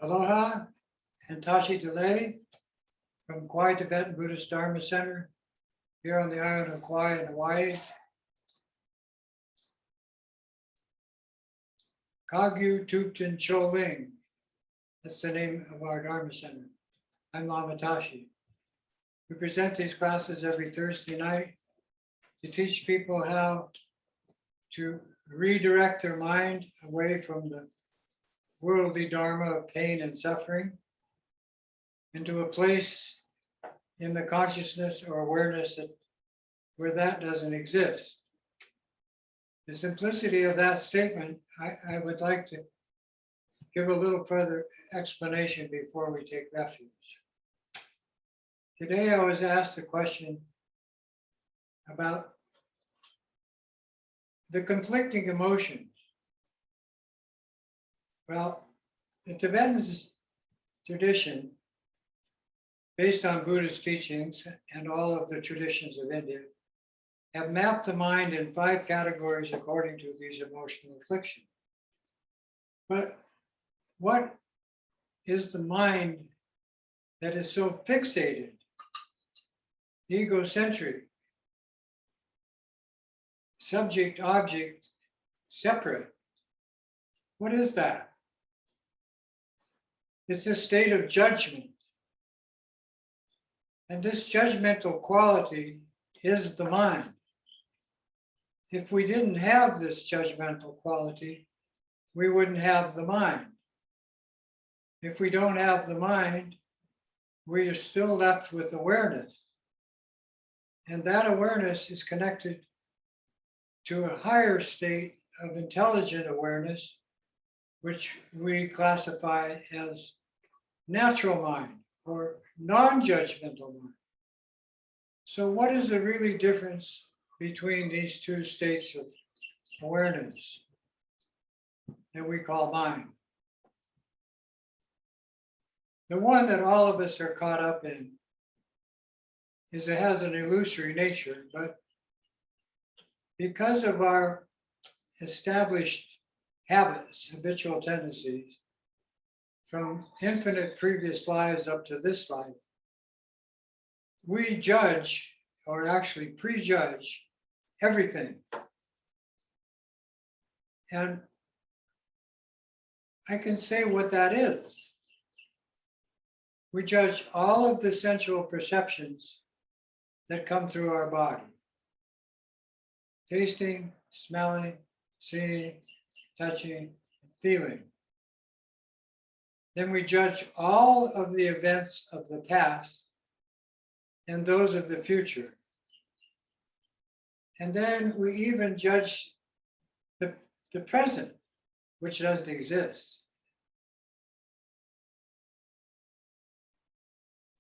Aloha and Tashi Delay from Kauai Tibetan Buddhist Dharma Center here on the island of Kauai in Hawaii. Kagyu Tupten Choling, that's the name of our Dharma Center. I'm Lama Tashi. We present these classes every Thursday night to teach people how to redirect their mind away from the worldly dharma of pain and suffering into a place in the consciousness or awareness where that doesn't exist. The simplicity of that statement, I would like to give a little further explanation before we take refuge. Today I was asked a question about the conflicting emotions. Well, the Tibetan tradition, based on Buddhist teachings and all of the traditions of India, have mapped the mind in 5 categories according to these emotional afflictions. But what is the mind that is so fixated, egocentric, subject, object, separate? What is that? It's a state of judgment. And this judgmental quality is the mind. If we didn't have this judgmental quality, we wouldn't have the mind. If we don't have the mind, we are still left with awareness. And that awareness is connected to a higher state of intelligent awareness, which we classify as natural mind or non-judgmental mind. So what is the really difference between these 2 states of awareness that we call mind? The one that all of us are caught up in is it has an illusory nature, but because of our established habits, habitual tendencies, from infinite previous lives up to this life, we judge, or actually prejudge, everything. And I can say what that is. We judge all of the sensual perceptions that come through our body. Tasting, smelling, seeing, touching, feeling. Then we judge all of the events of the past and those of the future. And then we even judge the present, which doesn't exist.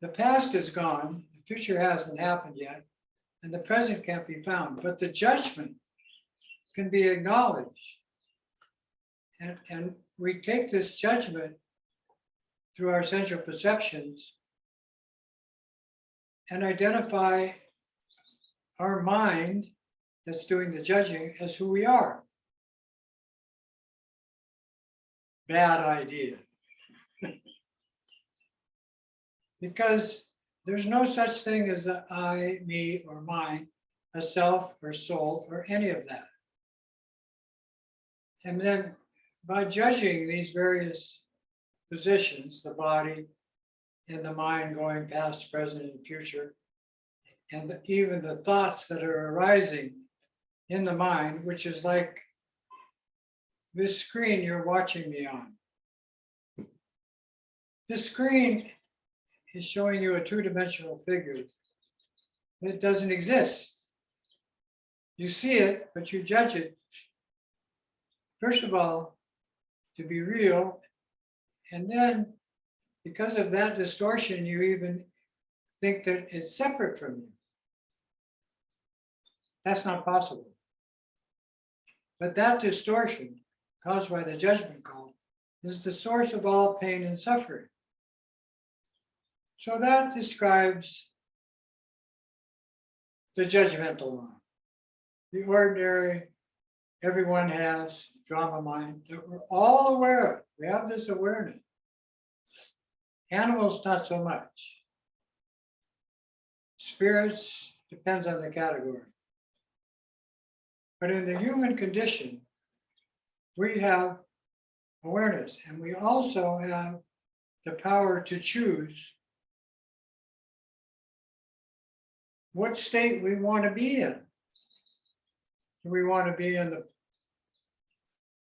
The past is gone, the future hasn't happened yet, and the present can't be found, but the judgment can be acknowledged. And we take this judgment through our sensual perceptions and identify our mind that's doing the judging as who we are. Bad idea. Because there's no such thing as an I, me, or mine, a self or soul, or any of that. And then by judging these various positions, the body and the mind going past, present, and future, and even the thoughts that are arising in the mind, which is like this screen you're watching me on. This screen is showing you a 2-dimensional figure that doesn't exist. You see it, but you judge it, first of all, to be real, and then because of that distortion, you even think that it's separate from you. That's not possible. But that distortion, caused by the judgment call, is the source of all pain and suffering. So that describes the judgmental mind, the ordinary, everyone has drama mind that we're all aware of. We have this awareness. Animals, not so much. Spirits, depends on the category. But in the human condition, we have awareness, and we also have the power to choose what state we want to be in. Do we want to be in the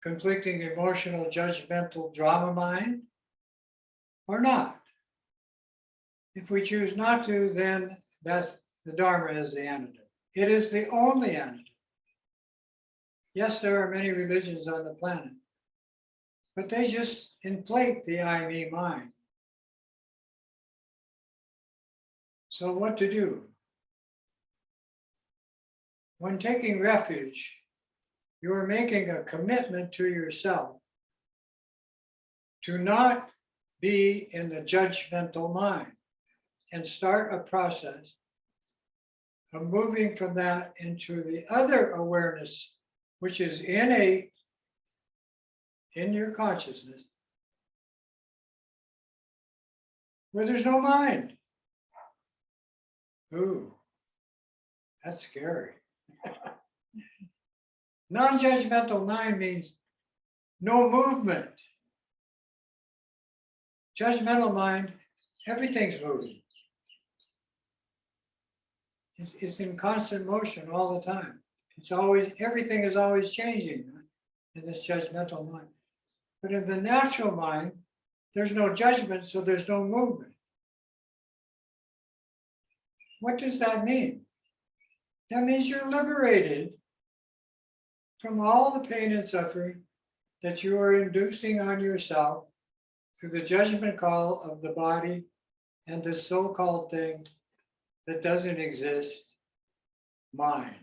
conflicting emotional, judgmental drama mind or not? If we choose not to, then that's the Dharma is the antidote. It is the only antidote. Yes, there are many religions on the planet, but they just inflate the I, me, mind. So what to do? When taking refuge, you are making a commitment to yourself to not be in the judgmental mind and start a process of moving from that into the other awareness, which is innate in your consciousness, where there's no mind. Ooh, that's scary. Non-judgmental mind means no movement. Judgmental mind, everything's moving. It's in constant motion all the time. Everything is always changing in this judgmental mind. But in the natural mind, there's no judgment, so there's no movement. What does that mean? That means you're liberated from all the pain and suffering that you are inducing on yourself through the judgment call of the body and this so-called thing that doesn't exist, mind.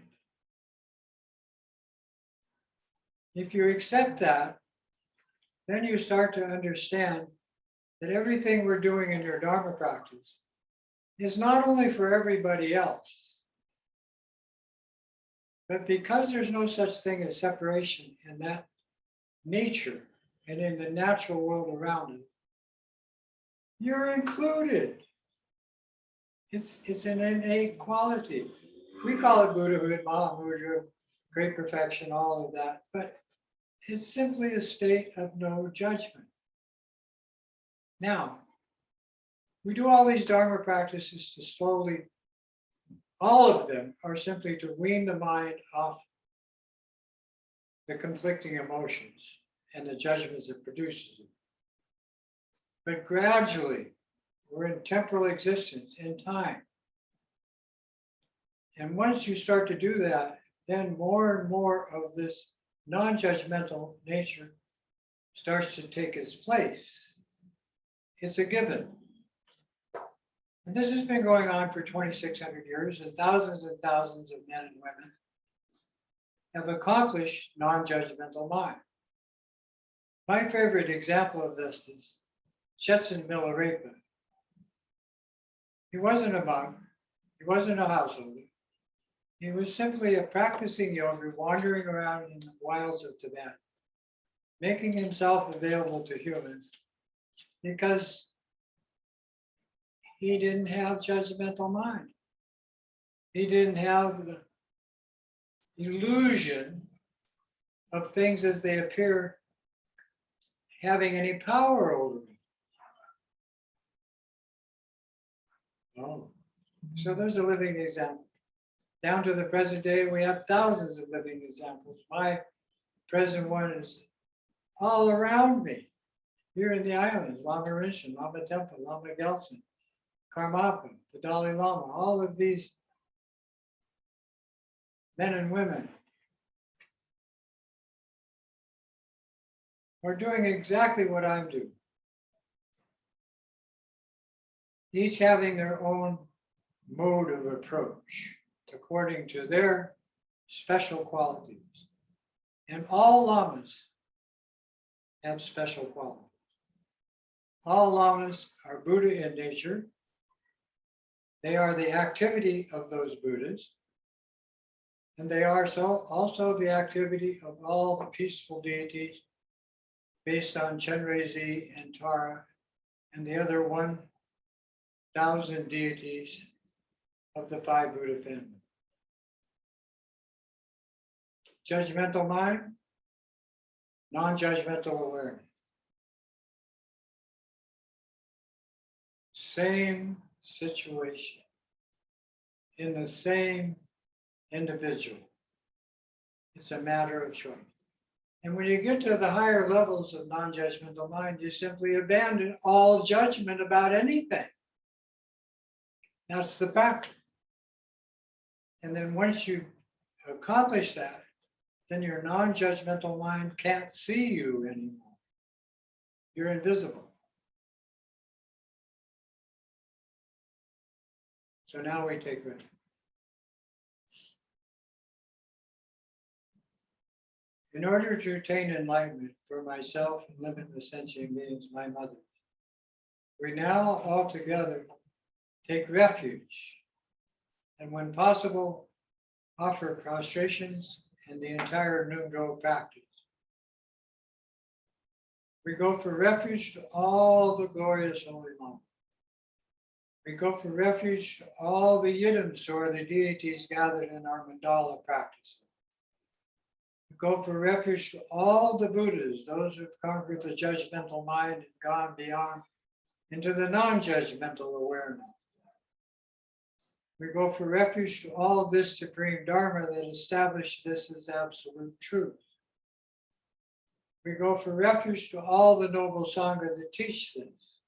If you accept that, then you start to understand that everything we're doing in your Dharma practice is not only for everybody else, but because there's no such thing as separation in that nature and in the natural world around it, you're included. It's an innate quality. We call it Buddhahood, Mahamudra, great perfection, all of that, but it's simply a state of no judgment. Now, we do all these Dharma practices to slowly, all of them are simply to wean the mind off the conflicting emotions and the judgments it produces them. But gradually, we're in temporal existence, in time. And once you start to do that, then more and more of this non-judgmental nature starts to take its place. It's a given. And this has been going on for 2,600 years, and thousands of men and women have accomplished non-judgmental mind. My favorite example of this is Jetson Milarepa. He wasn't a monk, he wasn't a householder. He was simply a practicing yogi wandering around in the wilds of Tibet, making himself available to humans because he didn't have judgmental mind. He didn't have the illusion of things as they appear having any power over him. Oh, so there's a living example. Down to the present day, we have thousands of living examples. My present one is all around me. Here in the islands, Lama Rinchen, Lama Temple, Lama Gelsen, Karmapa, the Dalai Lama, all of these men and women are doing exactly what I'm doing. Each having their own mode of approach according to their special qualities. And all lamas have special qualities. All lamas are Buddha in nature. They are the activity of those Buddhas. And they are also the activity of all the peaceful deities based on Chenrezig and Tara and the other 1,000 deities of the 5 Buddha family. Judgmental mind, non-judgmental awareness. Same situation in the same individual. It's a matter of choice. And when you get to the higher levels of non-judgmental mind, you simply abandon all judgment about anything. That's the practice. And then once you accomplish that, then your non-judgmental mind can't see you anymore. You're invisible. So now we take refuge. In order to attain enlightenment for myself and limitless sentient beings, my mother, we now all together take refuge and when possible, offer prostrations and the entire Nungro practice. We go for refuge to all the glorious holy monks. We go for refuge to all the yidams who are the deities gathered in our mandala practice. We go for refuge to all the Buddhas, those who've conquered the judgmental mind and gone beyond into the non-judgmental awareness. We go for refuge to all of this supreme Dharma that established this as absolute truth. We go for refuge to all the noble Sangha that teach this.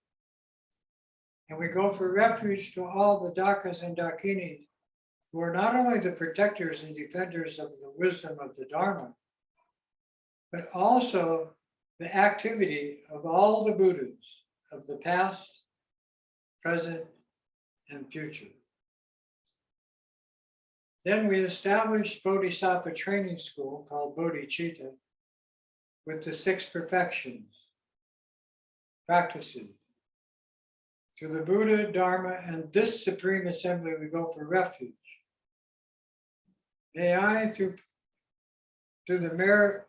And we go for refuge to all the Dakas and Dakinis who are not only the protectors and defenders of the wisdom of the Dharma, but also the activity of all the Buddhas of the past, present, and future. Then we established Bodhisattva training school called Bodhicitta with the 6 perfections, practices. To the Buddha, Dharma, and this Supreme Assembly, we go for refuge. May I, through the merit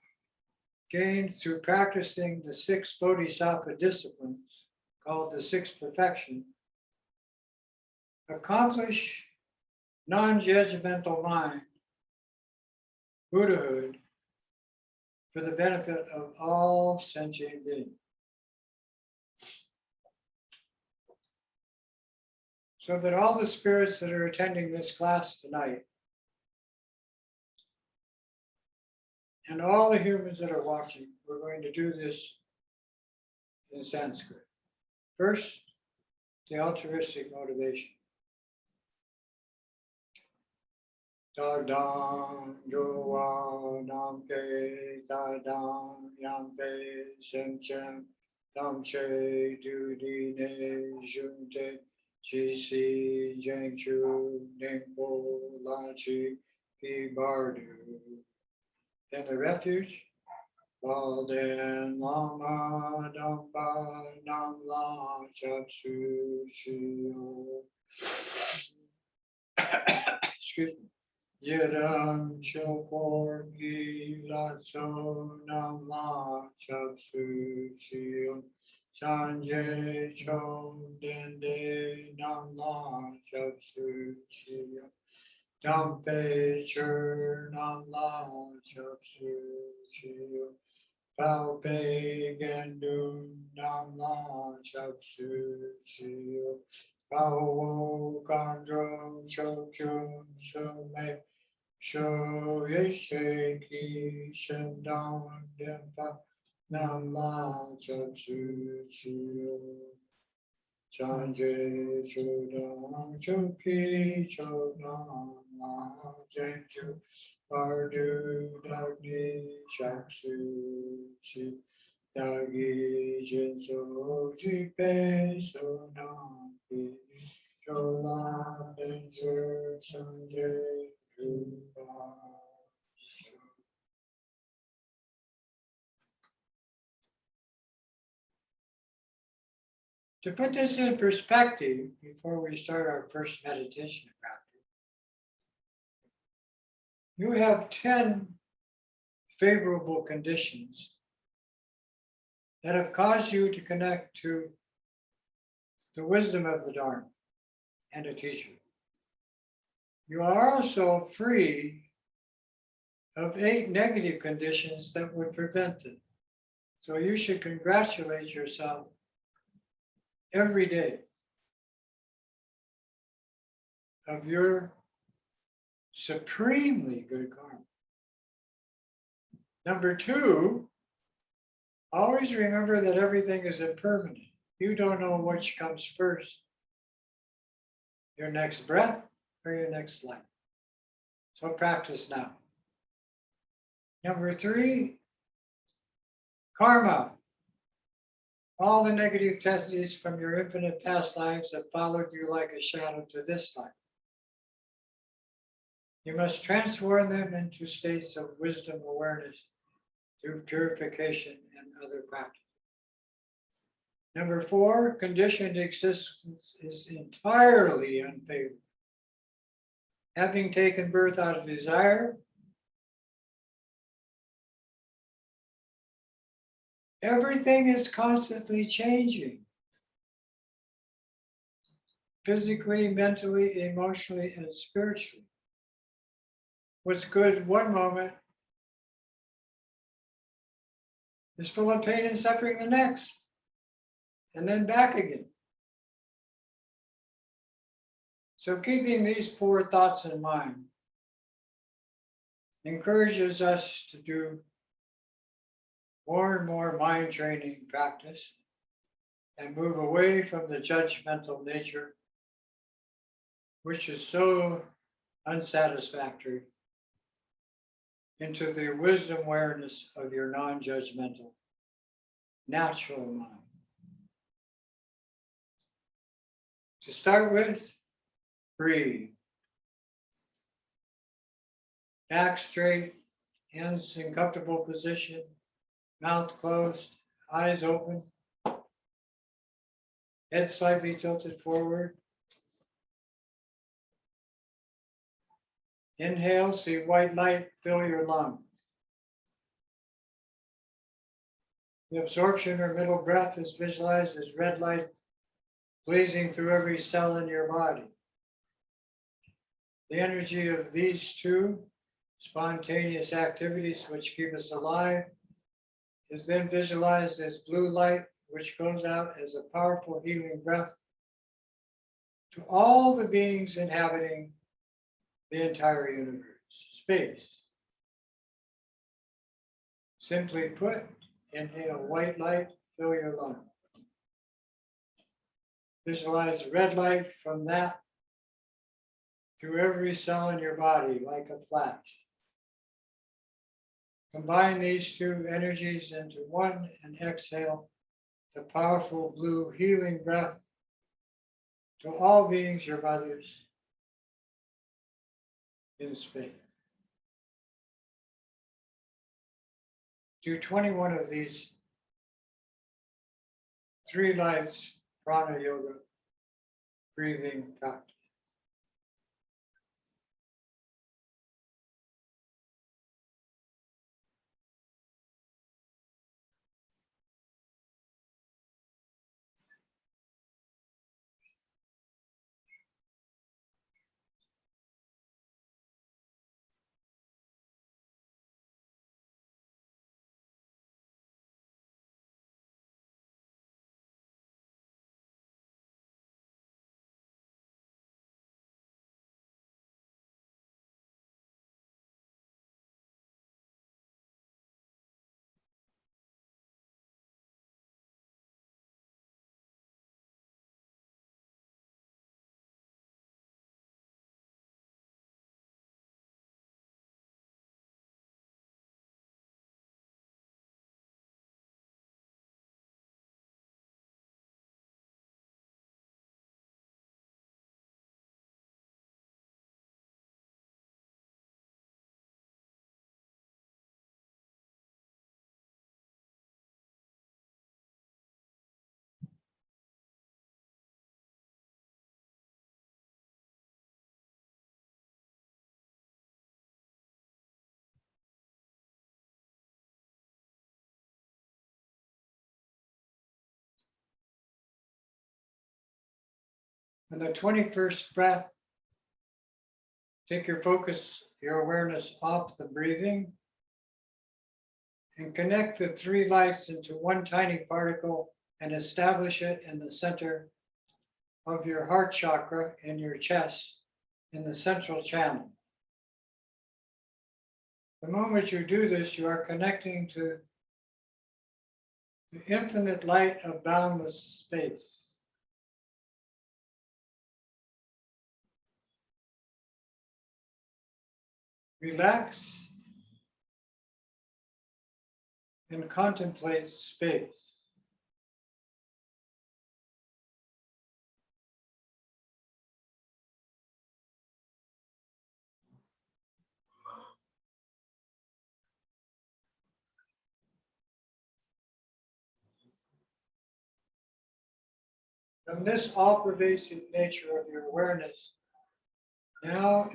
gained through practicing the 6 Bodhisattva disciplines, called the 6 perfections, accomplish non-judgmental mind, Buddhahood, for the benefit of all sentient beings. So that all the spirits that are attending this class tonight, and all the humans that are watching, we're going to do this in Sanskrit. First, the altruistic motivation. Tadam Joa Nampe Tadam Yampe Semchem Tamche Dudine Junte Jisi Jengchu Ningpo Lachi Bardu. Then the refuge. Balden Lama Dampa Namla Chapsu Shio. Excuse me. Yedam Chopor Gilatso Namla Chapsu Shio. Sanjay Chom Dende Namla Chapsu Shio. Dampe Chur Namla Chapsu Shio. Palpe Gendu Namla Chapsu Shio. Pawo Kandro Chokyum Sume Sho Yesheki Shendam Dempa Namla Chapsu Shio. Chanje Chodam Choki Chodam Jenju Pardu Dagni Chaksu Chi Dagi Jinso Jipe Sonam Pi Cholam Danger Sanje Rupa. To put this in perspective, before we start our first meditation practice, you have 10 favorable conditions that have caused you to connect to the wisdom of the Dharma and a teacher. You are also free of 8 negative conditions that would prevent it. So you should congratulate yourself every day of your supremely good karma. Number 2, always remember that everything is impermanent. You don't know which comes first, your next breath or your next life. So practice now. Number 3, karma. All the negative tendencies from your infinite past lives have followed you like a shadow to this life. You must transform them into states of wisdom awareness through purification and other practices. Number 4, conditioned existence is entirely unfavorable. Having taken birth out of desire, everything is constantly changing. Physically, mentally, emotionally, and spiritually. What's good one moment is full of pain and suffering the next, and then back again. So keeping these 4 thoughts in mind encourages us to do more and more mind training practice and move away from the judgmental nature, which is so unsatisfactory, into the wisdom awareness of your non-judgmental, natural mind. To start with, breathe. Back straight, hands in comfortable position, mouth closed, eyes open, head slightly tilted forward. Inhale, see white light fill your lungs. The absorption or middle breath is visualized as red light blazing through every cell in your body. The energy of these 2 spontaneous activities which keep us alive is then visualized as blue light, which goes out as a powerful healing breath to all the beings inhabiting the entire universe, space. Simply put, inhale white light, fill your lungs. Visualize red light from that through every cell in your body like a flash. Combine these 2 energies into one and exhale the powerful blue healing breath to all beings, your brothers, in space. Do 21 of these 3 lights prana yoga breathing practice. On the 21st breath, take your focus, your awareness off the breathing and connect the three lights into one tiny particle and establish it in the center of your heart chakra in your chest in the central channel. The moment you do this, you are connecting to the infinite light of boundless space. Relax and contemplate space. From this all-pervasive nature of your awareness, now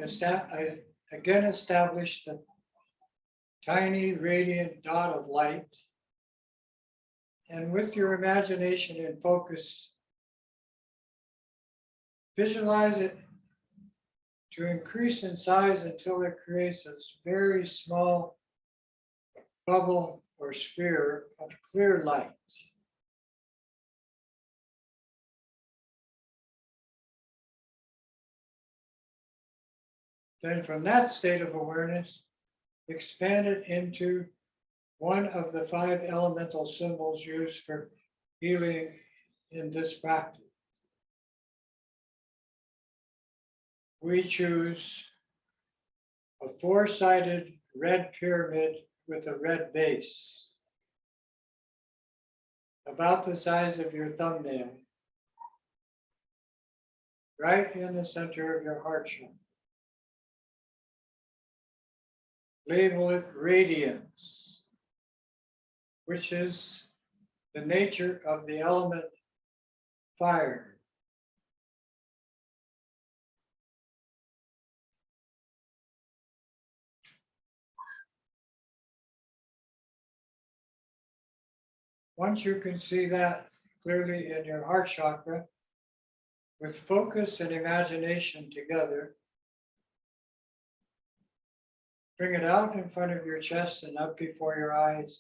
again establish the tiny radiant dot of light, and with your imagination and focus, visualize it to increase in size until it creates a very small bubble or sphere of clear light. Then from that state of awareness, expand it into one of the 5 elemental symbols used for healing in this practice. We choose a 4-sided red pyramid with a red base, about the size of your thumbnail, right in the center of your heart chakra. Label it radiance, which is the nature of the element fire. Once you can see that clearly in your heart chakra, with focus and imagination together, bring it out in front of your chest and up before your eyes,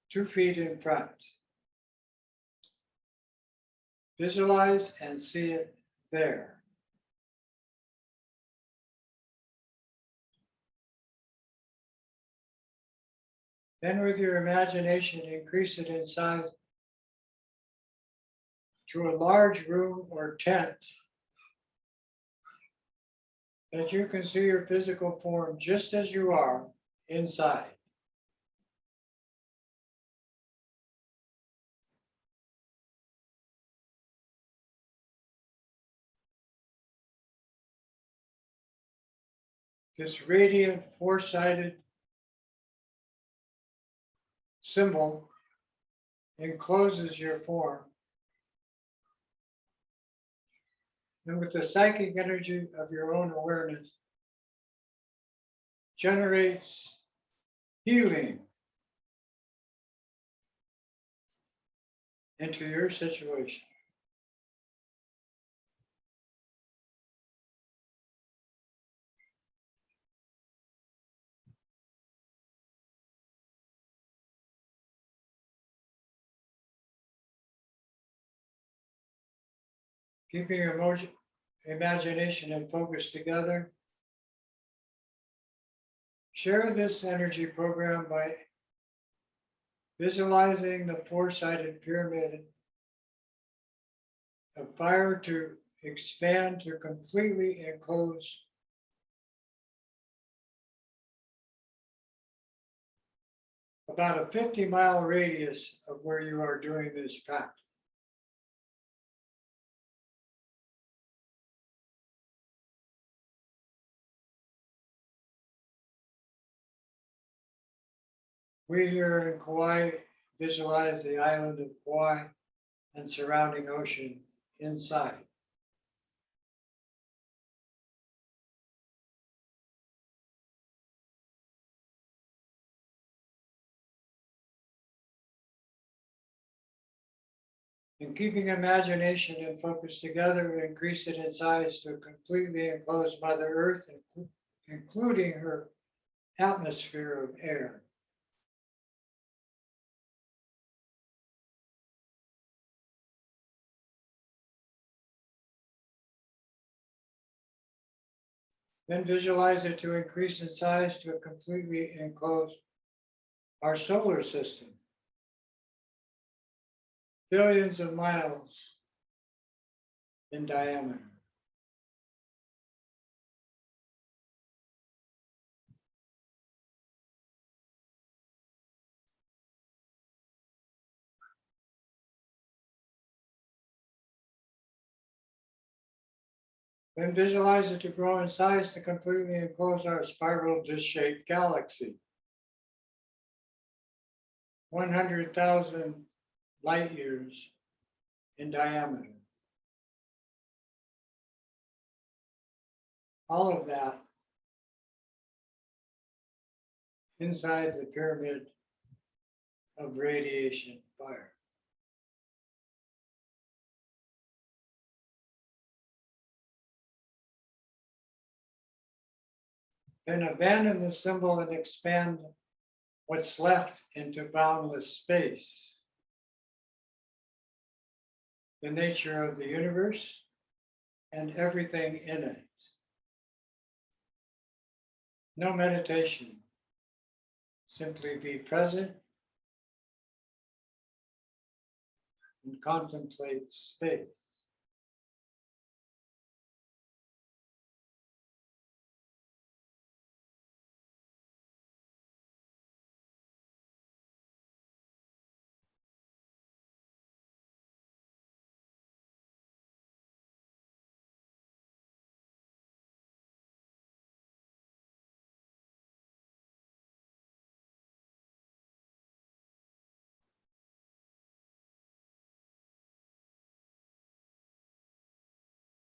2 feet in front. Visualize and see it there. Then with your imagination, increase it in size to a large room or tent that you can see your physical form just as you are inside. This radiant 4-sided symbol encloses your form. And with the psychic energy of your own awareness, generates healing into your situation. Keeping your imagination and focus together, share this energy program by visualizing the 4-sided pyramid of fire to expand to completely enclose about a 50-mile radius of where you are doing this practice. We here in Kauai visualize the island of Kauai and surrounding ocean inside. And keeping imagination and focus together, increase it in size to completely enclose Mother Earth, including her atmosphere of air. Then visualize it to increase in size to completely enclose our solar system. Billions of miles in diameter. Then visualize it to grow in size to completely enclose our spiral disc-shaped galaxy. 100,000 light years in diameter. All of that inside the pyramid of radiation fire. Then abandon the symbol and expand what's left into boundless space. The nature of the universe and everything in it. No meditation. Simply be present and contemplate space.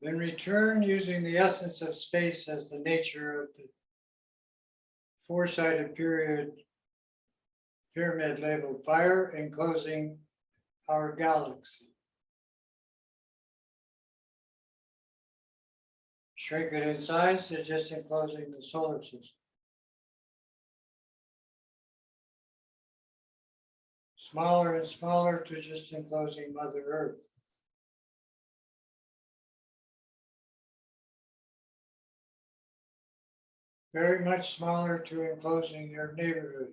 Then return using the essence of space as the nature of the four-sided pyramid labeled fire enclosing our galaxy. Shrink it in size to just enclosing the solar system. Smaller and smaller to just enclosing Mother Earth. Very much smaller to enclosing your neighborhood,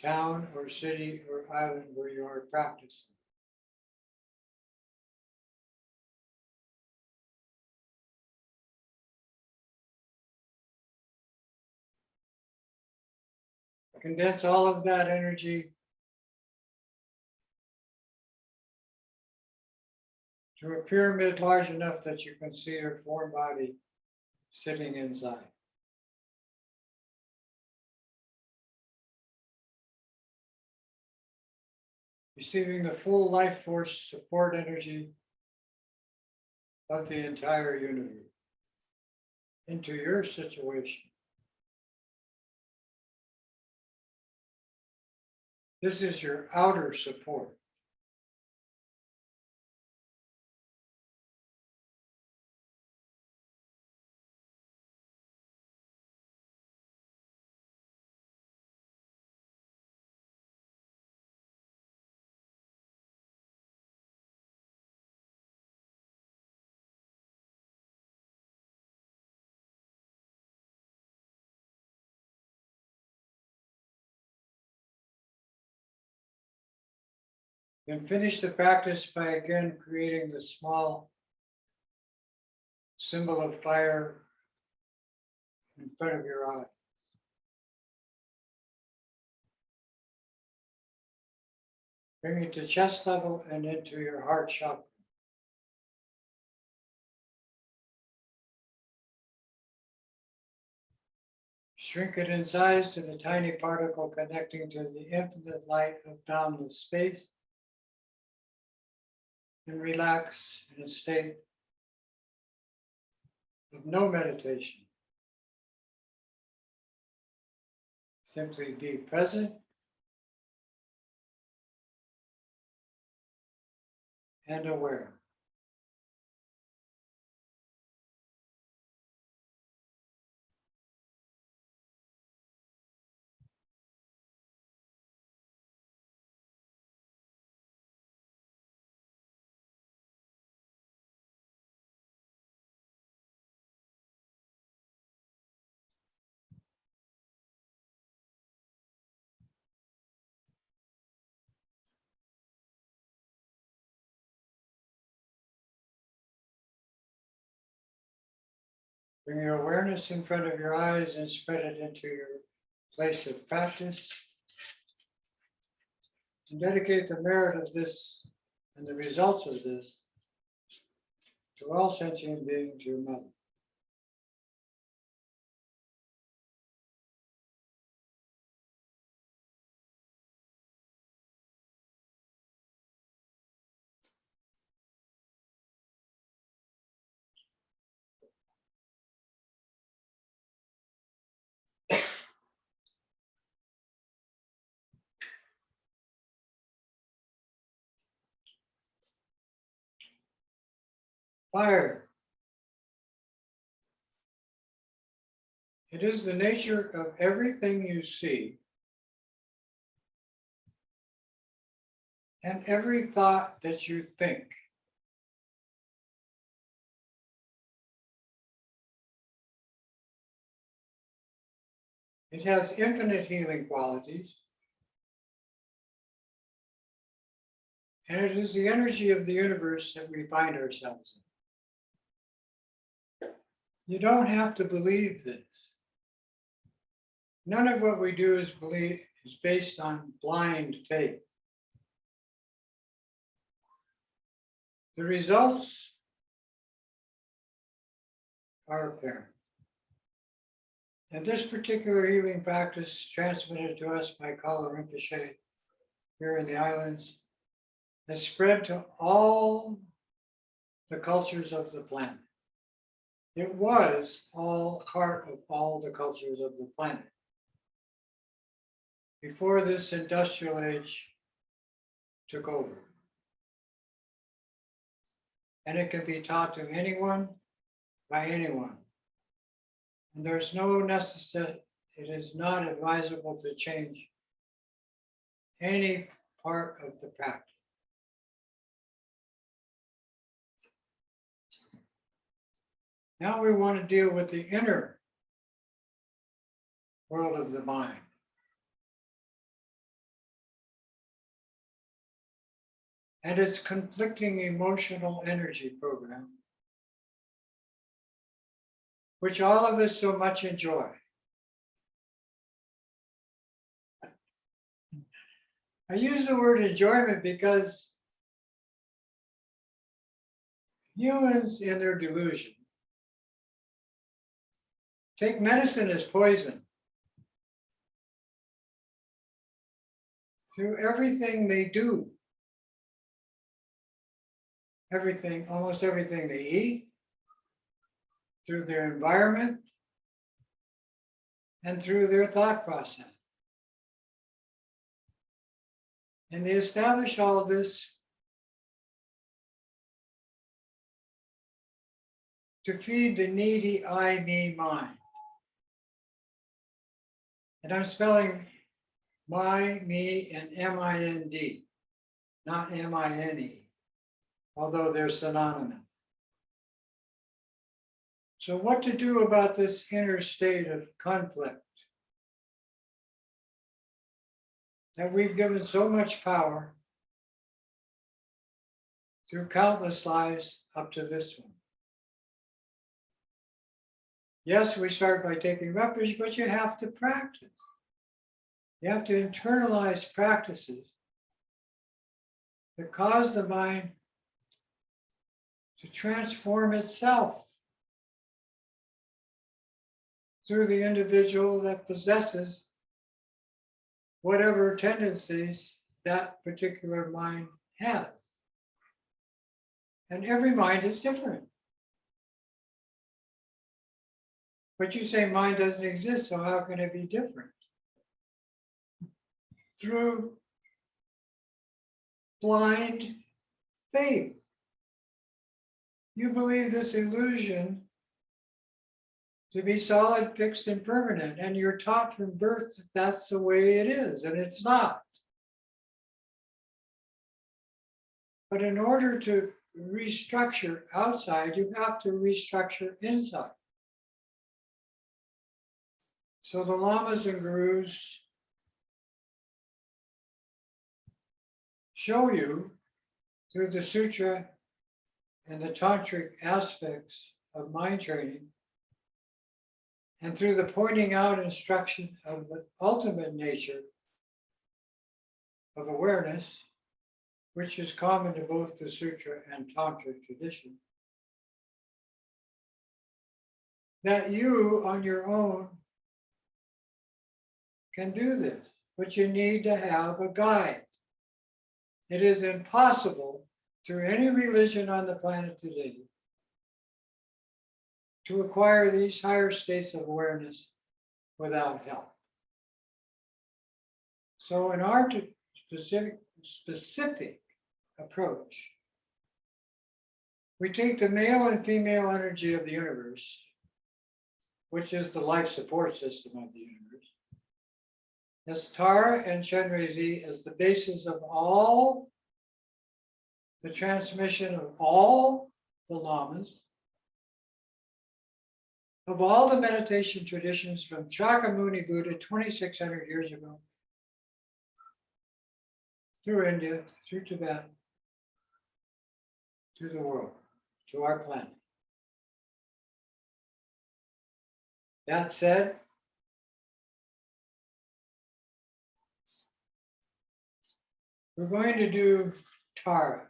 town or city or island where you are practicing. Condense all of that energy to a pyramid large enough that you can see your form body sitting inside. Receiving the full life force support energy of the entire universe into your situation. This is your outer support. Then finish the practice by again creating the small symbol of fire in front of your eye. Bring it to chest level and into your heart chakra. Shrink it in size to the tiny particle connecting to the infinite light of boundless space. And relax in a state of no meditation. Simply be present and aware. Bring your awareness in front of your eyes and spread it into your place of practice. And dedicate the merit of this and the results of this to all sentient beings, your mother. Fire. It is the nature of everything you see and every thought that you think. It has infinite healing qualities, and it is the energy of the universe that we find ourselves in. You don't have to believe this. None of what we do is based on blind faith. The results are apparent. And this particular healing practice, transmitted to us by Kala Rinpoche here in the islands, has spread to all the cultures of the planet. It was all part of all the cultures of the planet before this industrial age took over. And it can be taught to anyone by anyone. And there's no necessity, it is not advisable to change any part of the practice. Now we want to deal with the inner world of the mind. And its conflicting emotional energy program, which all of us so much enjoy. I use the word enjoyment because humans in their delusion take medicine as poison. Through everything they do. Everything, almost everything they eat, through their environment, and through their thought process. And they establish all of this to feed the needy I, me, mine. And I'm spelling my, me, and M-I-N-D, not M-I-N-E. Although they're synonymous. So what to do about this inner state of conflict that we've given so much power through countless lives up to this one? Yes, we start by taking refuge, but you have to practice. You have to internalize practices that cause the mind to transform itself through the individual that possesses whatever tendencies that particular mind has. And every mind is different. But you say mind doesn't exist, so how can it be different? Through blind faith. you believe this illusion to be solid, fixed, and permanent, and you're taught from birth that that's the way it is, and it's not. But in order to restructure outside, you have to restructure inside. So the lamas and gurus show you through the sutra and the tantric aspects of mind training, and through the pointing out instruction of the ultimate nature of awareness, which is common to both the sutra and tantric tradition, that you on your own can do this, but you need to have a guide. It is impossible through any religion on the planet today to acquire these higher states of awareness without help. So in our specific approach, we take the male and female energy of the universe, which is the life support system of the universe, as Tara and Chenrezig as the basis of all the transmission of all the lamas, of all the meditation traditions from Shakyamuni Buddha 2,600 years ago, through India, through Tibet, to the world, to our planet. That said, we're going to do Tara.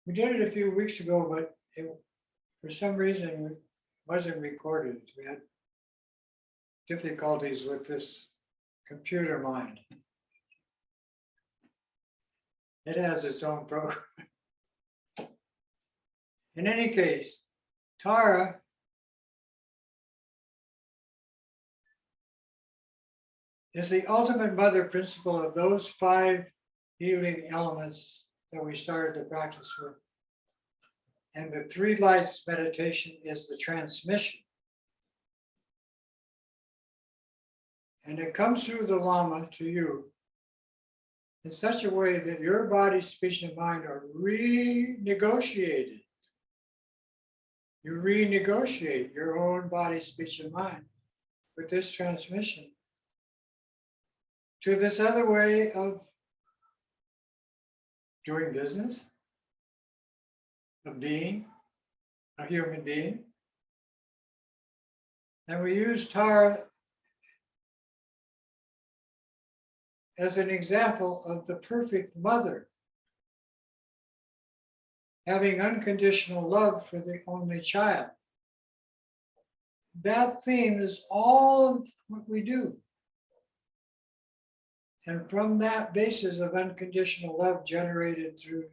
We did it a few weeks ago, but for some reason it wasn't recorded. We had difficulties with this computer mind. It has its own program. In any case, Tara is the ultimate mother principle of those 5 healing elements that we started the practice with. And the 3 lights meditation is the transmission. And it comes through the Lama to you in such a way that your body, speech, and mind are renegotiated. You renegotiate your own body, speech, and mind with this transmission to this other way of doing business, of being a human being. And we use Tara as an example of the perfect mother, having unconditional love for the only child. That theme is all of what we do. And from that basis of unconditional love generated through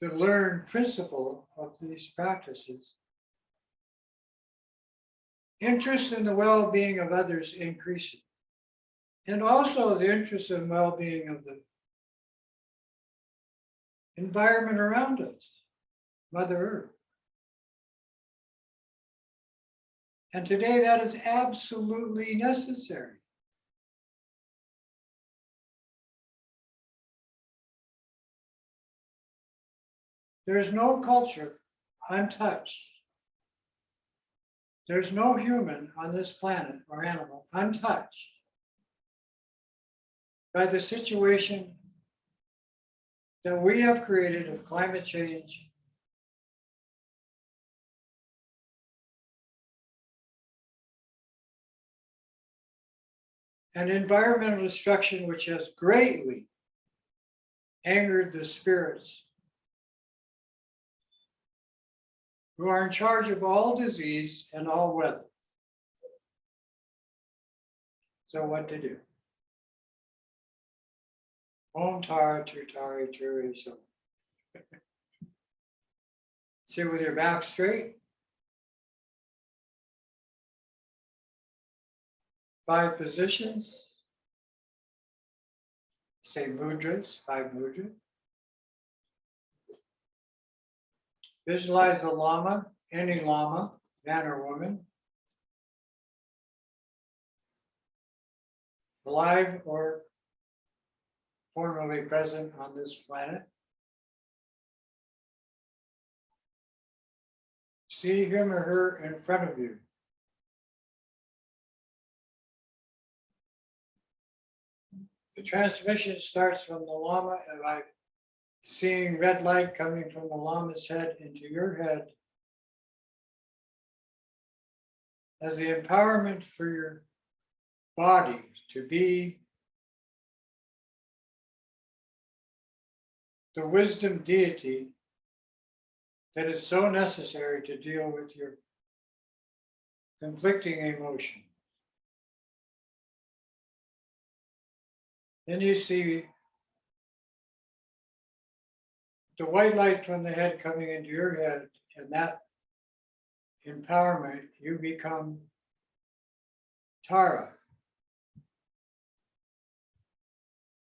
the learned principle of these practices, interest in the well-being of others increases. And also the interest and well-being of the environment around us, Mother Earth. And today that is absolutely necessary. There is no culture untouched. There's no human on this planet or animal untouched by the situation that we have created of climate change, and environmental destruction, which has greatly angered the spirits who are in charge of all disease and all weather. So what to do? Om Tara Tutari Turi So. Sit with your back straight. 5 positions. Say mudras, 5 mudras. Visualize a lama, any lama, man or woman, alive or formerly present on this planet. See him or her in front of you. The transmission starts from the Lama, and by seeing red light coming from the Lama's head into your head as the empowerment for your body to be the wisdom deity that is so necessary to deal with your conflicting emotion. Then you see the white light from the head coming into your head, and that empowerment, you become Tara.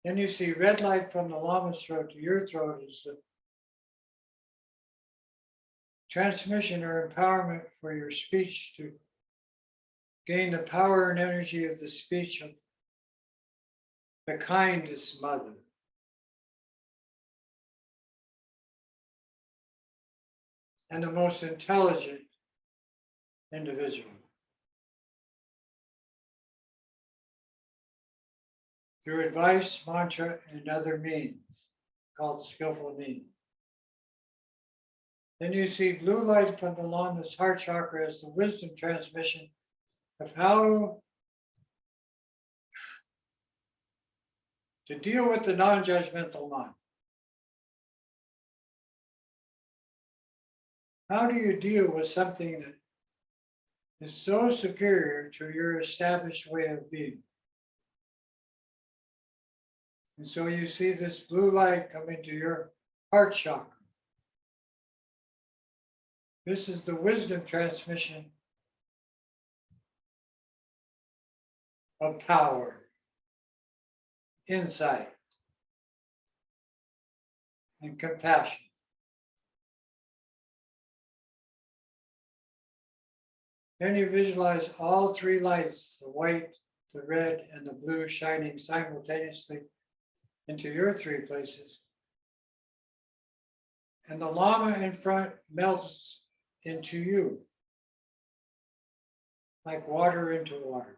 Then you see red light from the Lama's throat to your throat is the transmission or empowerment for your speech to gain the power and energy of the speech of the kindest mother. And the most intelligent individual. Through advice, mantra, and other means, called skillful means. Then you see blue light from the Lama's heart chakra as the wisdom transmission of how to deal with the non-judgmental mind. How do you deal with something that is so superior to your established way of being? And so you see this blue light come into your heart chakra. This is the wisdom transmission of power, insight, and compassion. Then you visualize all three lights, the white, the red, and the blue, shining simultaneously into your three places. And the Lama in front melts into you, like water into water.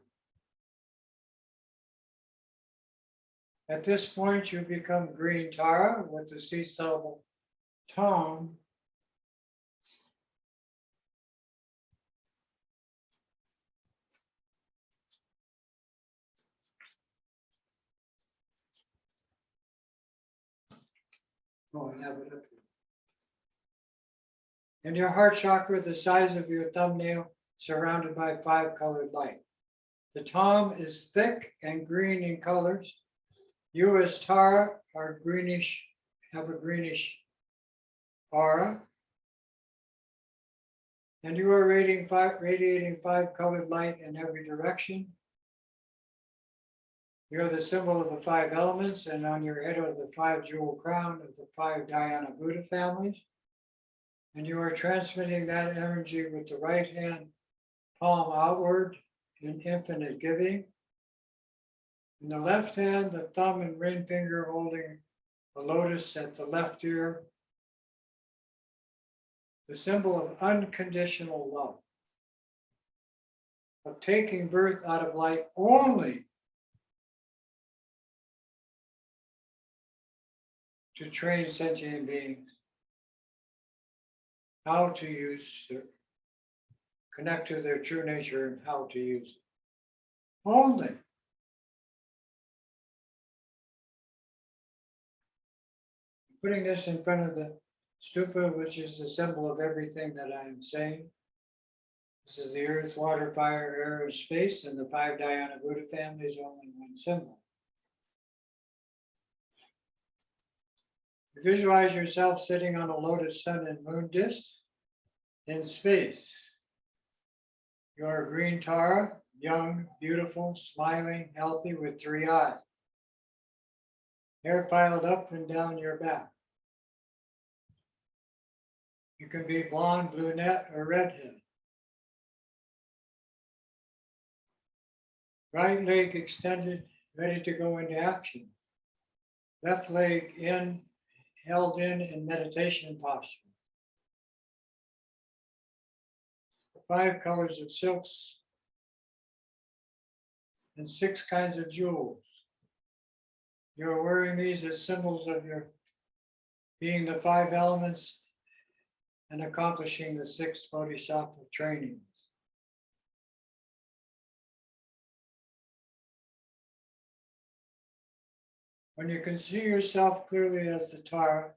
At this point, you become green Tara with the sea syllable tone. Oh, I have it up here. And your heart chakra, the size of your thumbnail, surrounded by 5 colored light. The tom is thick and green in colors. You as Tara are greenish, have a greenish aura. And you are radiating 5 colored light in every direction. You're the symbol of the 5 elements, and on your head are the 5 jewel crown of the 5 Dhyana Buddha families. And you are transmitting that energy with the right hand palm outward in infinite giving. In the left hand, the thumb and ring finger holding a lotus at the left ear, the symbol of unconditional love, of taking birth out of light only to train sentient beings how to use their, connect to their true nature and how to use it. Only. Putting this in front of the stupa, which is the symbol of everything that I am saying. This is the earth, water, fire, air, and space, and the 5 Dhyana Buddha families, only one symbol. Visualize yourself sitting on a lotus sun and moon disk in space. You are a green Tara, young, beautiful, smiling, healthy, with 3 eyes. Hair piled up and down your back. You can be blonde, brunette, or redhead. Right leg extended, ready to go into action. Left leg held in meditation posture. 5 colors of silks and 6 kinds of jewels. You're wearing these as symbols of your being the 5 elements and accomplishing the 6 bodhisattva trainings. When you can see yourself clearly as the Tara,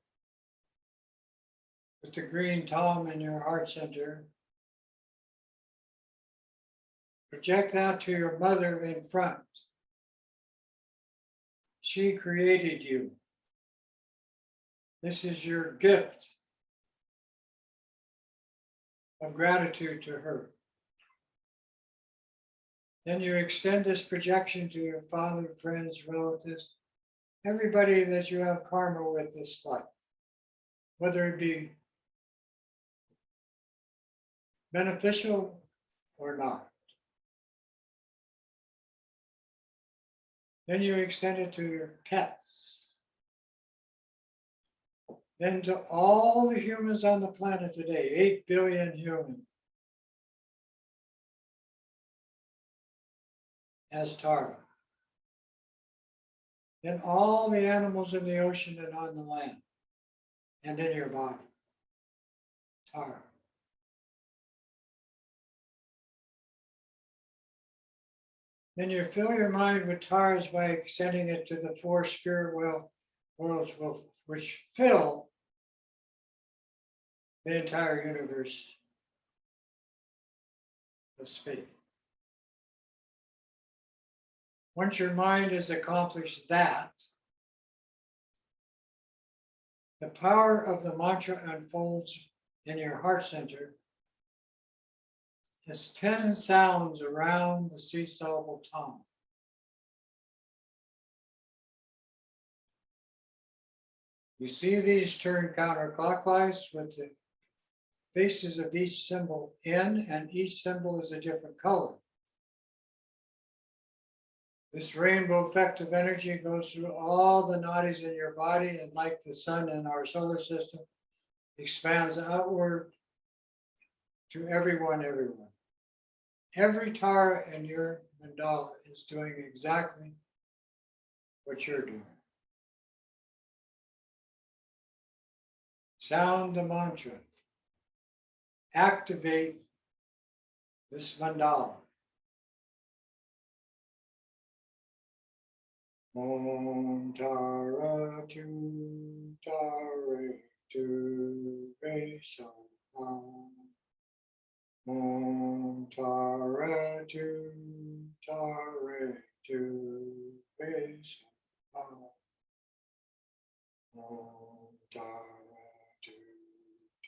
with the green Tom in your heart center, project that to your mother in front. She created you. This is your gift of gratitude to her. Then you extend this projection to your father, friends, relatives, everybody that you have karma with this life, whether it be beneficial or not. Then you extend it to your pets. Then to all the humans on the planet today, 8 billion humans, as Tara. Then all the animals in the ocean and on the land, and in your body, Tara. Then you fill your mind with Taras by extending it to the 4 spirit worlds which fill the entire universe of space. Once your mind has accomplished that, the power of the mantra unfolds in your heart center as 10 sounds around the C-syllable tongue. You see these turn counterclockwise with the faces of each symbol in, and each symbol is a different color. This rainbow effect of energy goes through all the nadis in your body, and like the sun in our solar system, expands outward to everyone everywhere. Every Tara in your mandala is doing exactly what you're doing. Sound the mantra. Activate this mandala. Om Tara Tu Tare Tu Re So Om Tara Tu Tare Tu Re So Om Tara Tu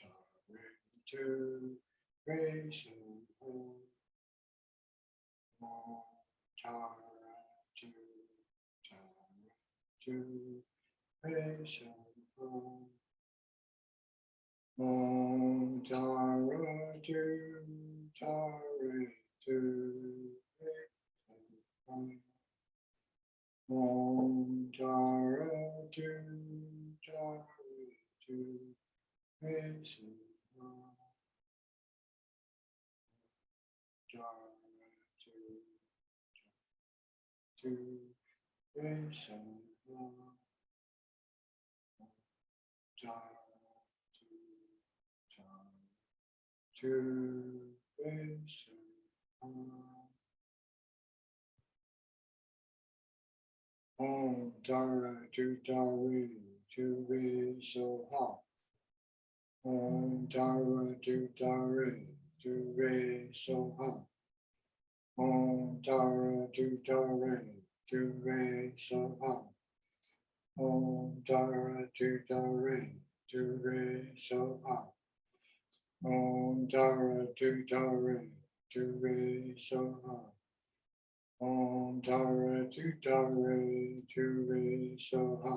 Tare Tu Re So Om Tara Tu to praise Om Tara to Tare to Om Tara to Tare to praise to praise Om Tara to Tare to Re So Ha. Om Tara to Tare to Re So Ha. Om Tara to Tare to Re So Ha. Om Tara to Tare to Re So Ha. Om Tara to Tare to Re So Ha. Om Tara to Tare to Re So Ha.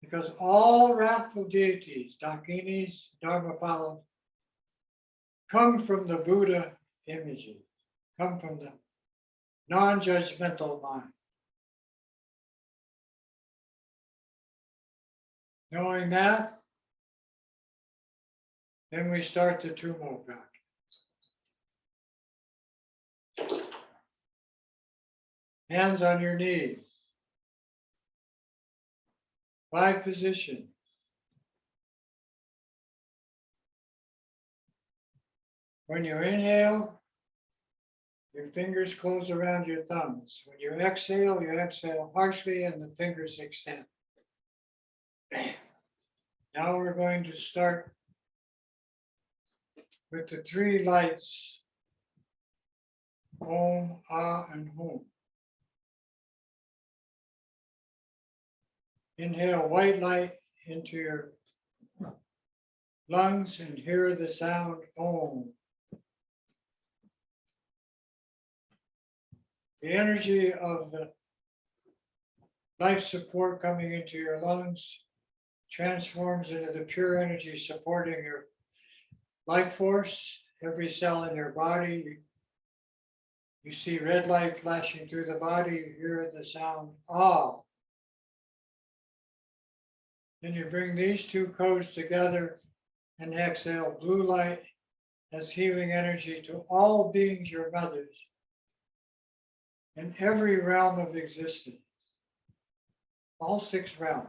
Because all wrathful deities, Dakinis, Dharmapalas, come from the Buddha images, come from the non-judgmental mind. Knowing that, then we start the Tumo practice. Hands on your knees. 5 positions. When you inhale, your fingers close around your thumbs. When you exhale harshly and the fingers extend. Now we're going to start with the 3 lights, Om, Ah, and Hum. Inhale white light into your lungs and hear the sound Om. The energy of the life support coming into your lungs transforms into the pure energy supporting your life force, every cell in your body. You see red light flashing through the body, you hear the sound Ah. Then you bring these 2 codes together and exhale blue light as healing energy to all beings, your mothers, in every realm of existence, all 6 realms.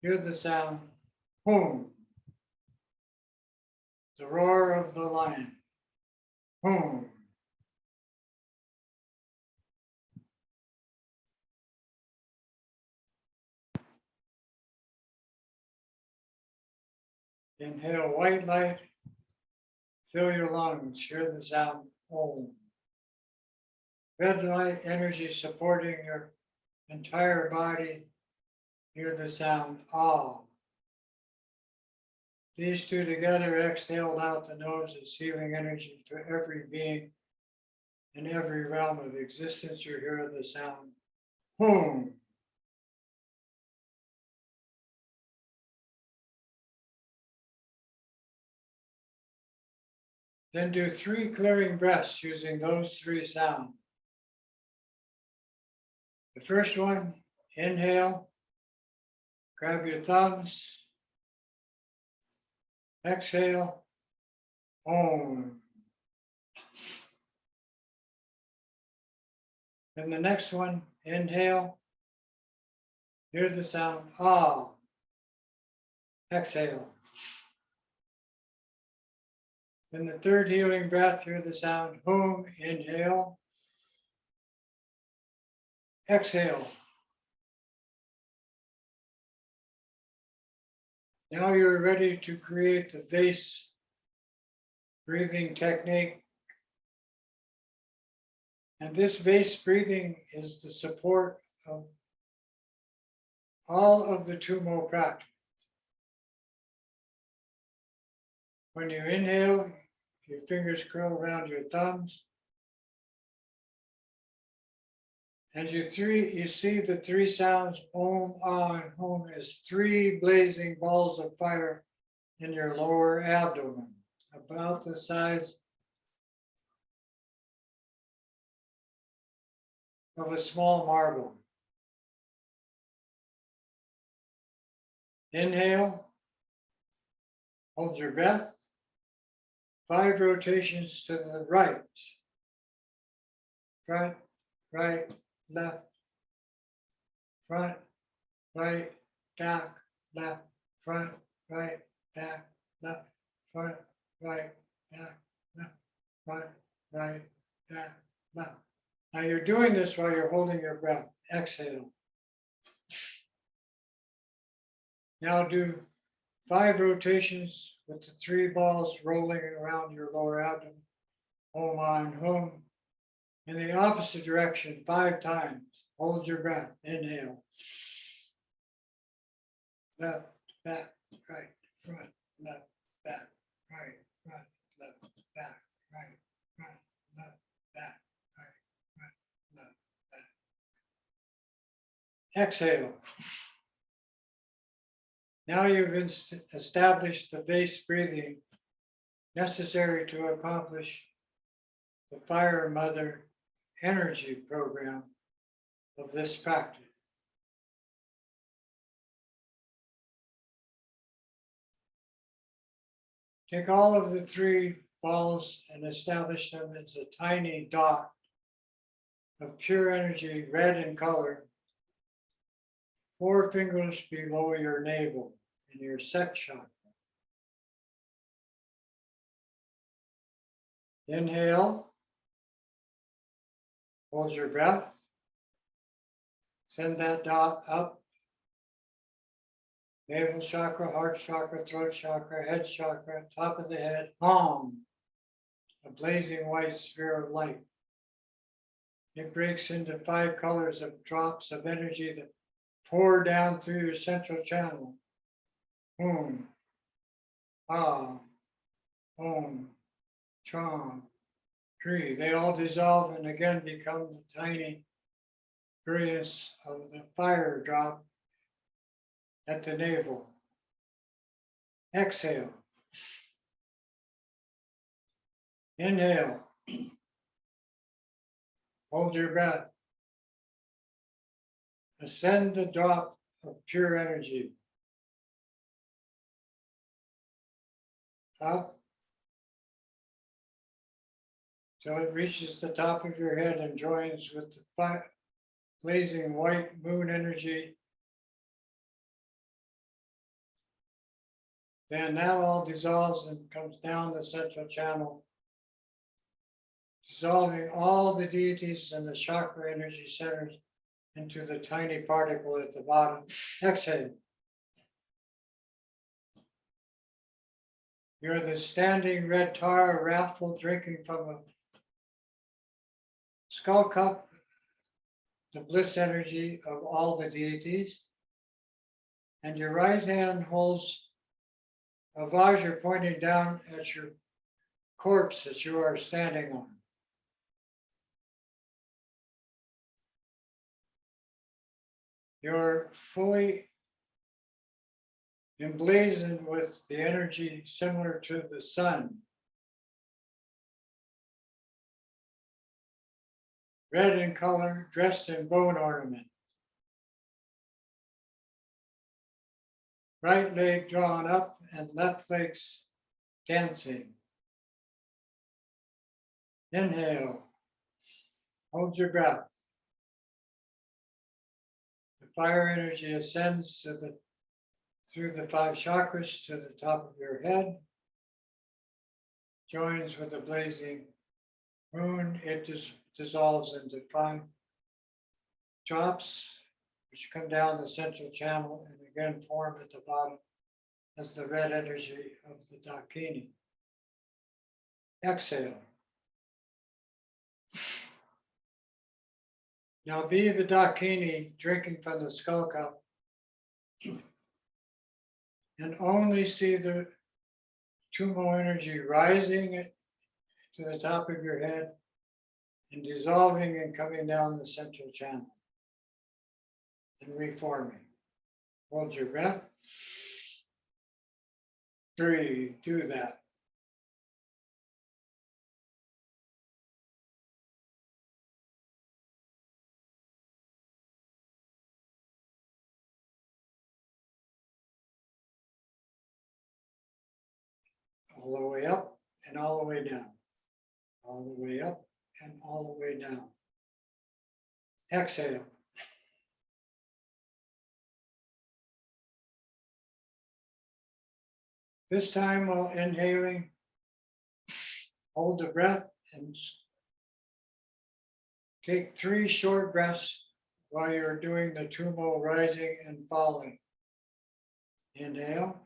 Hear the sound Hum, the roar of the lion, Hum. Inhale white light, fill your lungs, hear the sound Om. Red light energy supporting your entire body, hear the sound Ah. These 2 together exhaled out the nose as healing energy to every being in every realm of existence. You hear the sound Hum. Then do 3 clearing breaths using those 3 sounds. The first one, inhale, grab your thumbs, exhale, Om. Then the next one, inhale, hear the sound Ah, exhale. Then the third healing breath, hear the sound Hum, inhale, exhale. Now you're ready to create the Vase breathing technique. And this Vase breathing is the support of all of the Tumo practice. When you inhale, your fingers curl around your thumbs. And you see the 3 sounds, Om, Ah, and Hum, as 3 blazing balls of fire in your lower abdomen, about the size of a small marble. Inhale, hold your breath, 5 rotations to the right, front, right, left, front, right, back, left, front, right, back, left, front, right, back, left, front, right, back, left. Now you're doing this while you're holding your breath. Exhale. Now do 5 rotations with the 3 balls rolling around your lower abdomen. Om, and Hum. In the opposite direction 5 times. Hold your breath. Inhale. Left, back, right, front, left, back, right, front, left, back, right, front, left, back, right, front, left, back. Exhale. Now you've established the vase breathing necessary to accomplish the Fire Mother energy program of this practice. Take all of the three balls and establish them as a tiny dot of pure energy, red in color, 4 fingers below your navel in your sex chakra. Inhale, hold your breath, send that dot up, navel chakra, heart chakra, throat chakra, head chakra, top of the head, Om, a blazing white sphere of light. It breaks into 5 colors of drops of energy that pour down through your central channel. Om, Ah, Om, Chom, Tree. They all dissolve and again become the tiny brilliance of the fire drop at the navel. Exhale. Inhale. Hold your breath. Ascend the drop of pure energy. Up till it reaches the top of your head and joins with the blazing white moon energy. Then that all dissolves and comes down the central channel, dissolving all the deities and the chakra energy centers into the tiny particle at the bottom. Exhale. You're the standing red tar wrathful drinking from a skull cup, the bliss energy of all the deities. And your right hand holds a vajra pointing down at your corpse that you are standing on. You're fully emblazoned with the energy similar to the sun. Red in color, dressed in bone ornament. Right leg drawn up and left legs dancing. Inhale. Hold your breath. The fire energy ascends through the 5 chakras to the top of your head, joins with the blazing moon. It dissolves into 5 drops, which come down the central channel and again form at the bottom as the red energy of the Dakini. Exhale. Now be the Dakini drinking from the skull cup and only see the Tumo energy rising to the top of your head and dissolving and coming down the central channel and reforming. Hold your breath. Breathe, do that. All the way up and all the way down. All the way up and all the way down. Exhale. This time while inhaling, hold the breath and take 3 short breaths while you're doing the Tumo rising and falling. Inhale.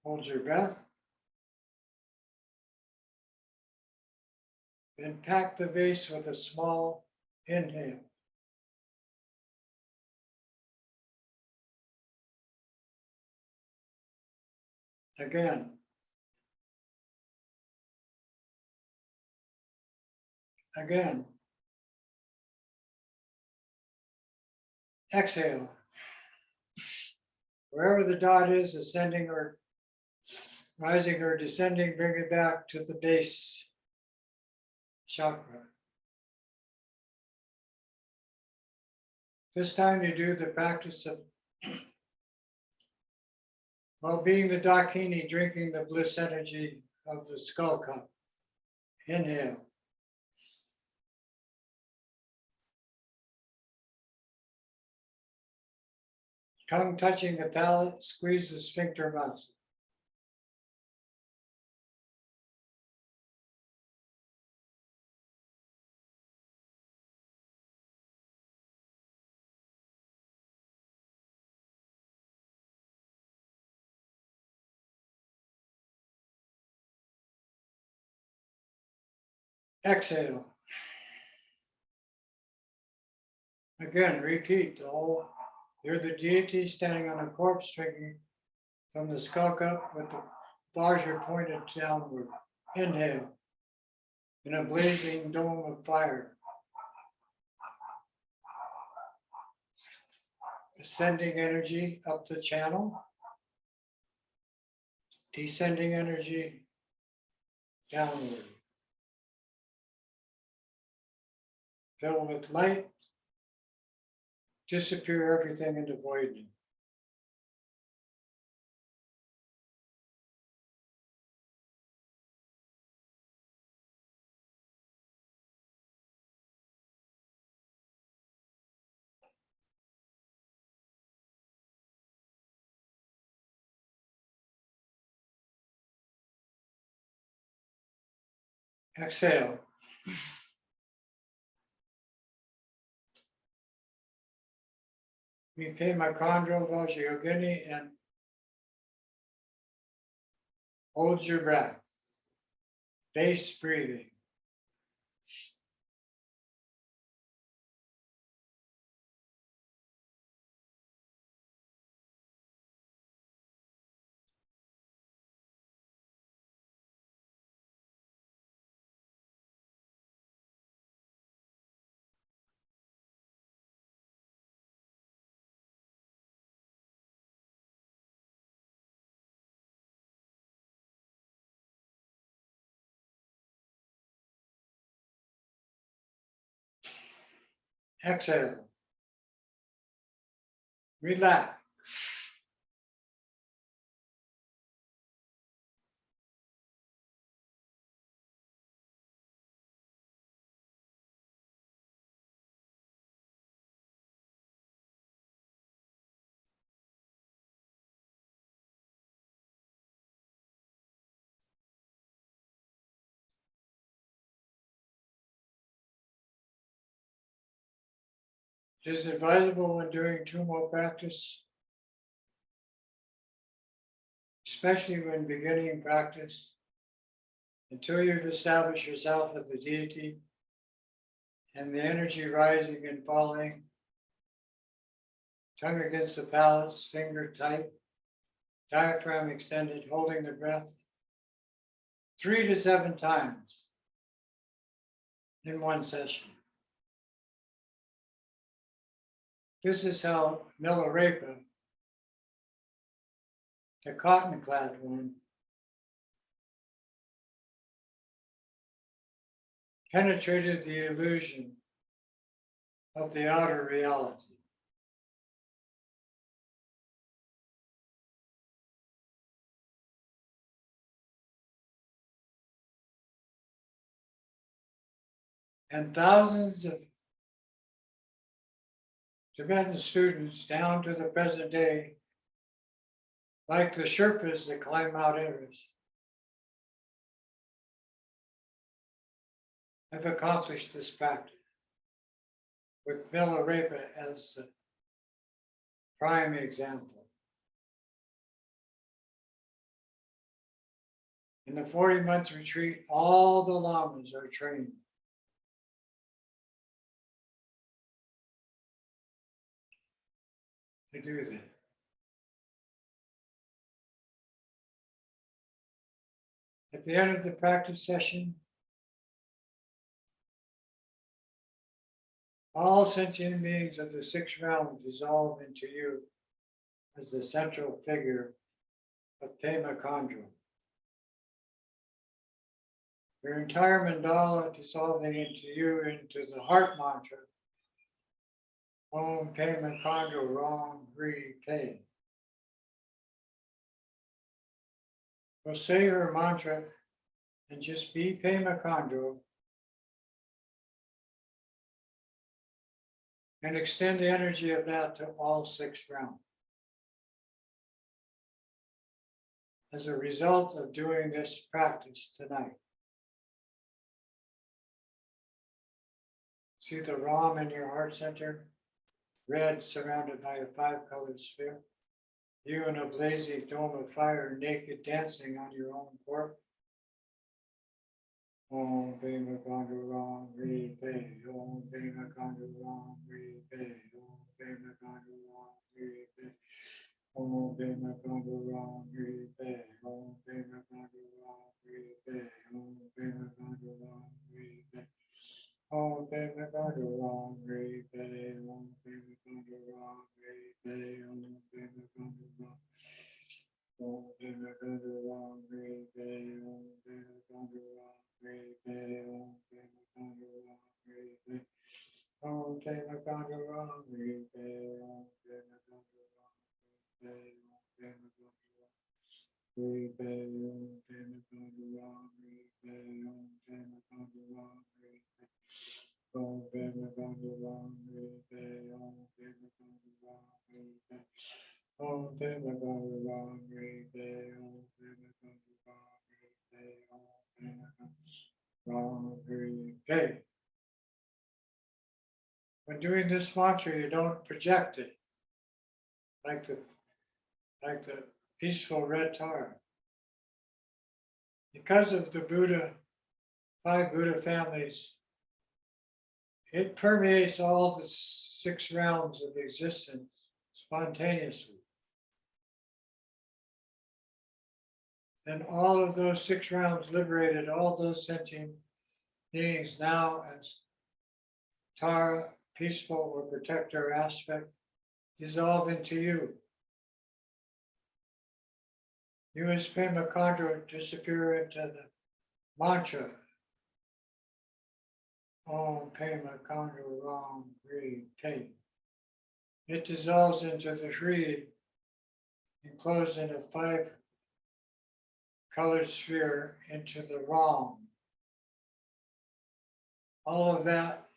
Hold your breath. Then pack the vase with a small inhale. Again. Again. Exhale. Wherever the dot is, ascending or rising or descending, bring it back to the base chakra. This time you do the practice of, while being the Dakini, drinking the bliss energy of the skull cup. Inhale. Tongue touching the palate, squeeze the sphincter muscle. Exhale. Again, repeat the whole. You're the deity standing on a corpse, drinking from the skull cup with the visor pointed downward. Inhale. In a blazing dome of fire. Ascending energy up the channel. Descending energy downward. Fill with light. Disappear everything into voidness. Exhale. Repay my chondro Vajrayogini and hold your breath. Base breathing. Exhale. Relax. It is advisable when doing Tumo practice, especially when beginning practice, until you've established yourself as the deity and the energy rising and falling, tongue against the palate, finger tight, diaphragm extended, holding the breath 3 to 7 times in one session. This is how Milarepa, the cotton-clad one, penetrated the illusion of the outer reality. And thousands of Tibetan students down to the present day, like the Sherpas that climb Mount Everest, have accomplished this practice with Milarepa as the prime example. In the 40-month retreat, all the lamas are trained to do that. At the end of the practice session, all sentient beings of the 6th realm dissolve into you as the central figure of Pema Chondro. Your entire mandala dissolving into you, into the heart mantra. Om Pema Chondro Ram Hri Pe. We'll say her mantra and just be Pema Chondro and extend the energy of that to all 6 realms. As a result of doing this practice tonight. See the Ram in your heart center, red surrounded by a 5-colored sphere. You in a blazing dome of fire, naked dancing on your own corpse. Om Pema Chondro Ram Hri Pe. Om Pema Chondro Ram Hri Pe. Om Pema Chondro Ram Hri Pe. Om Pema Chondro Ram Hri Pe. Om Pema Chondro Ram Hri Pe. Om Pema Chondro Ram Hri Pe. Om Pema Chondro Ram Hri Pe. Om Pema Chondro Ram Hri Pe. Om Pema Chondro Ram. Om Pema Chondro Ram Hri Pe. Om Pema Chondro Ram Hri Pe. Om Pema Chondro Ram Hri Pe. Om Pema Chondro Ram Hri Pe. Om Pema Chondro Ram Hri Pe. Om Pema Chondro Ram Hri Pe. Om Pema Chondro Ram Hri Pe. Om Pema Chondro Ram Hri Pe. Om Pema Chondro Ram Hri Pe. Om Pema Chondro Ram Hri Pe. Om Pema Chondro Ram Hri Pe. Om Pema Chondro Ram Hri Pe. When doing this mantra, you don't project it like the peaceful red tar. Because of the Buddha, 5 Buddha families, it permeates all the 6 realms of existence spontaneously. And all of those 6 realms liberated, all those sentient beings now as Tara, peaceful or protector aspect, dissolve into you. You as Pema Chondro disappear into the mantra. Om Pema Chondro Ram Hri Pe. It dissolves into the Hri, enclosed in a 5-colored sphere, into the Ram. All of that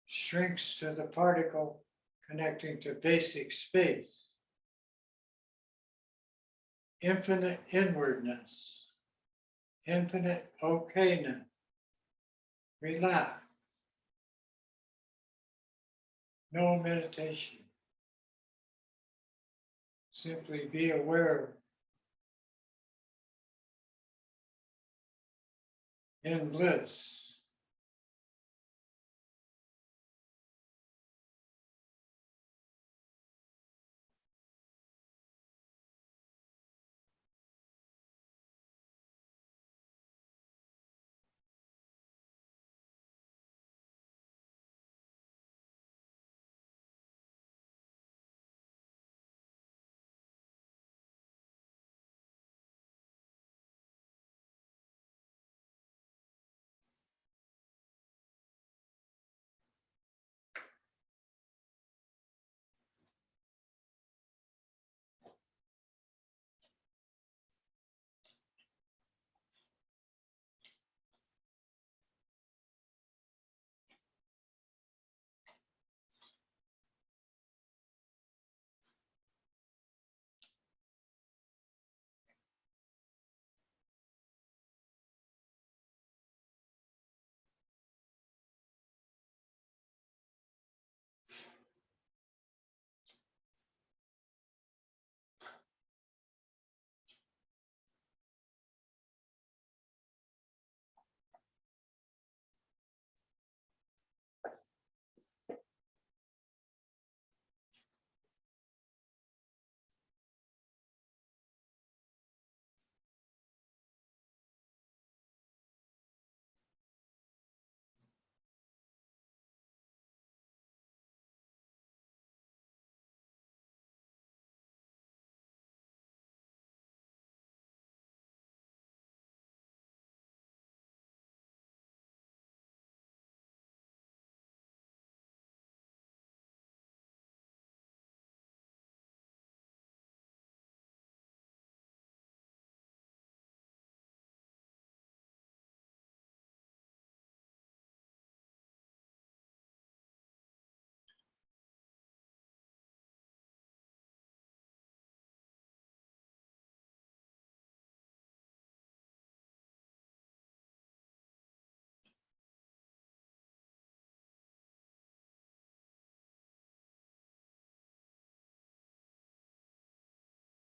shrinks to the particle connecting to basic space. Infinite inwardness, infinite okayness. Relax. No meditation. Simply be aware in bliss.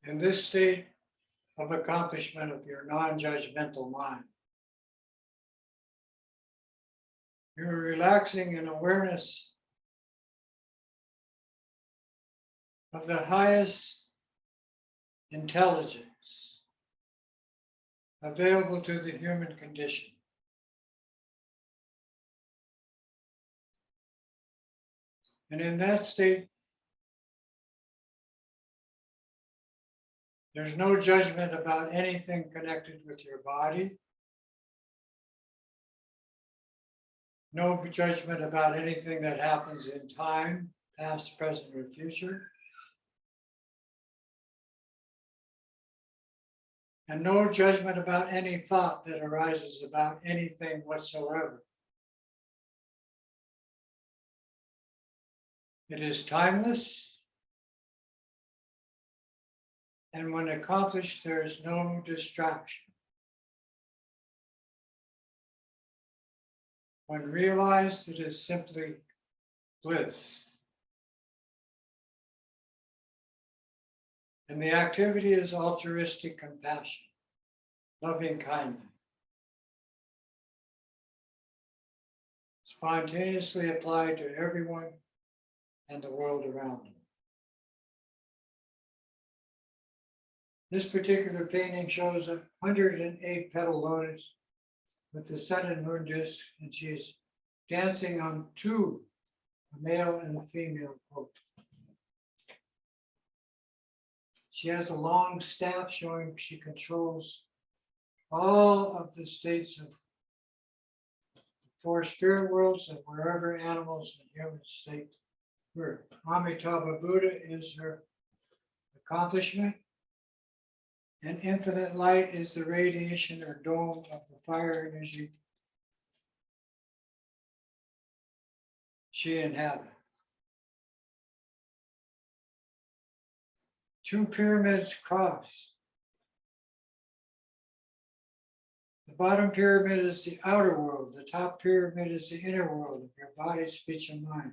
In this state of accomplishment of your non-judgmental mind, you're relaxing in awareness of the highest intelligence available to the human condition. And in that state, there's no judgment about anything connected with your body, no judgment about anything that happens in time, past, present, or future, and no judgment about any thought that arises about anything whatsoever. It is timeless, and when accomplished, there is no distraction. When realized, it is simply bliss. And the activity is altruistic compassion, loving kindness, spontaneously applied to everyone and the world around them. This particular painting shows 108 petal lotus with the sun and moon disk, and she's dancing on two, a male and a female goat. She has a long staff showing she controls all of the states of the four spirit worlds and wherever animals and human state were. Amitabha Buddha is her accomplishment, and infinite light is the radiation or dome of the fire energy she inhabits. Two pyramids cross. The bottom pyramid is the outer world. The top pyramid is the inner world of your body, speech, and mind.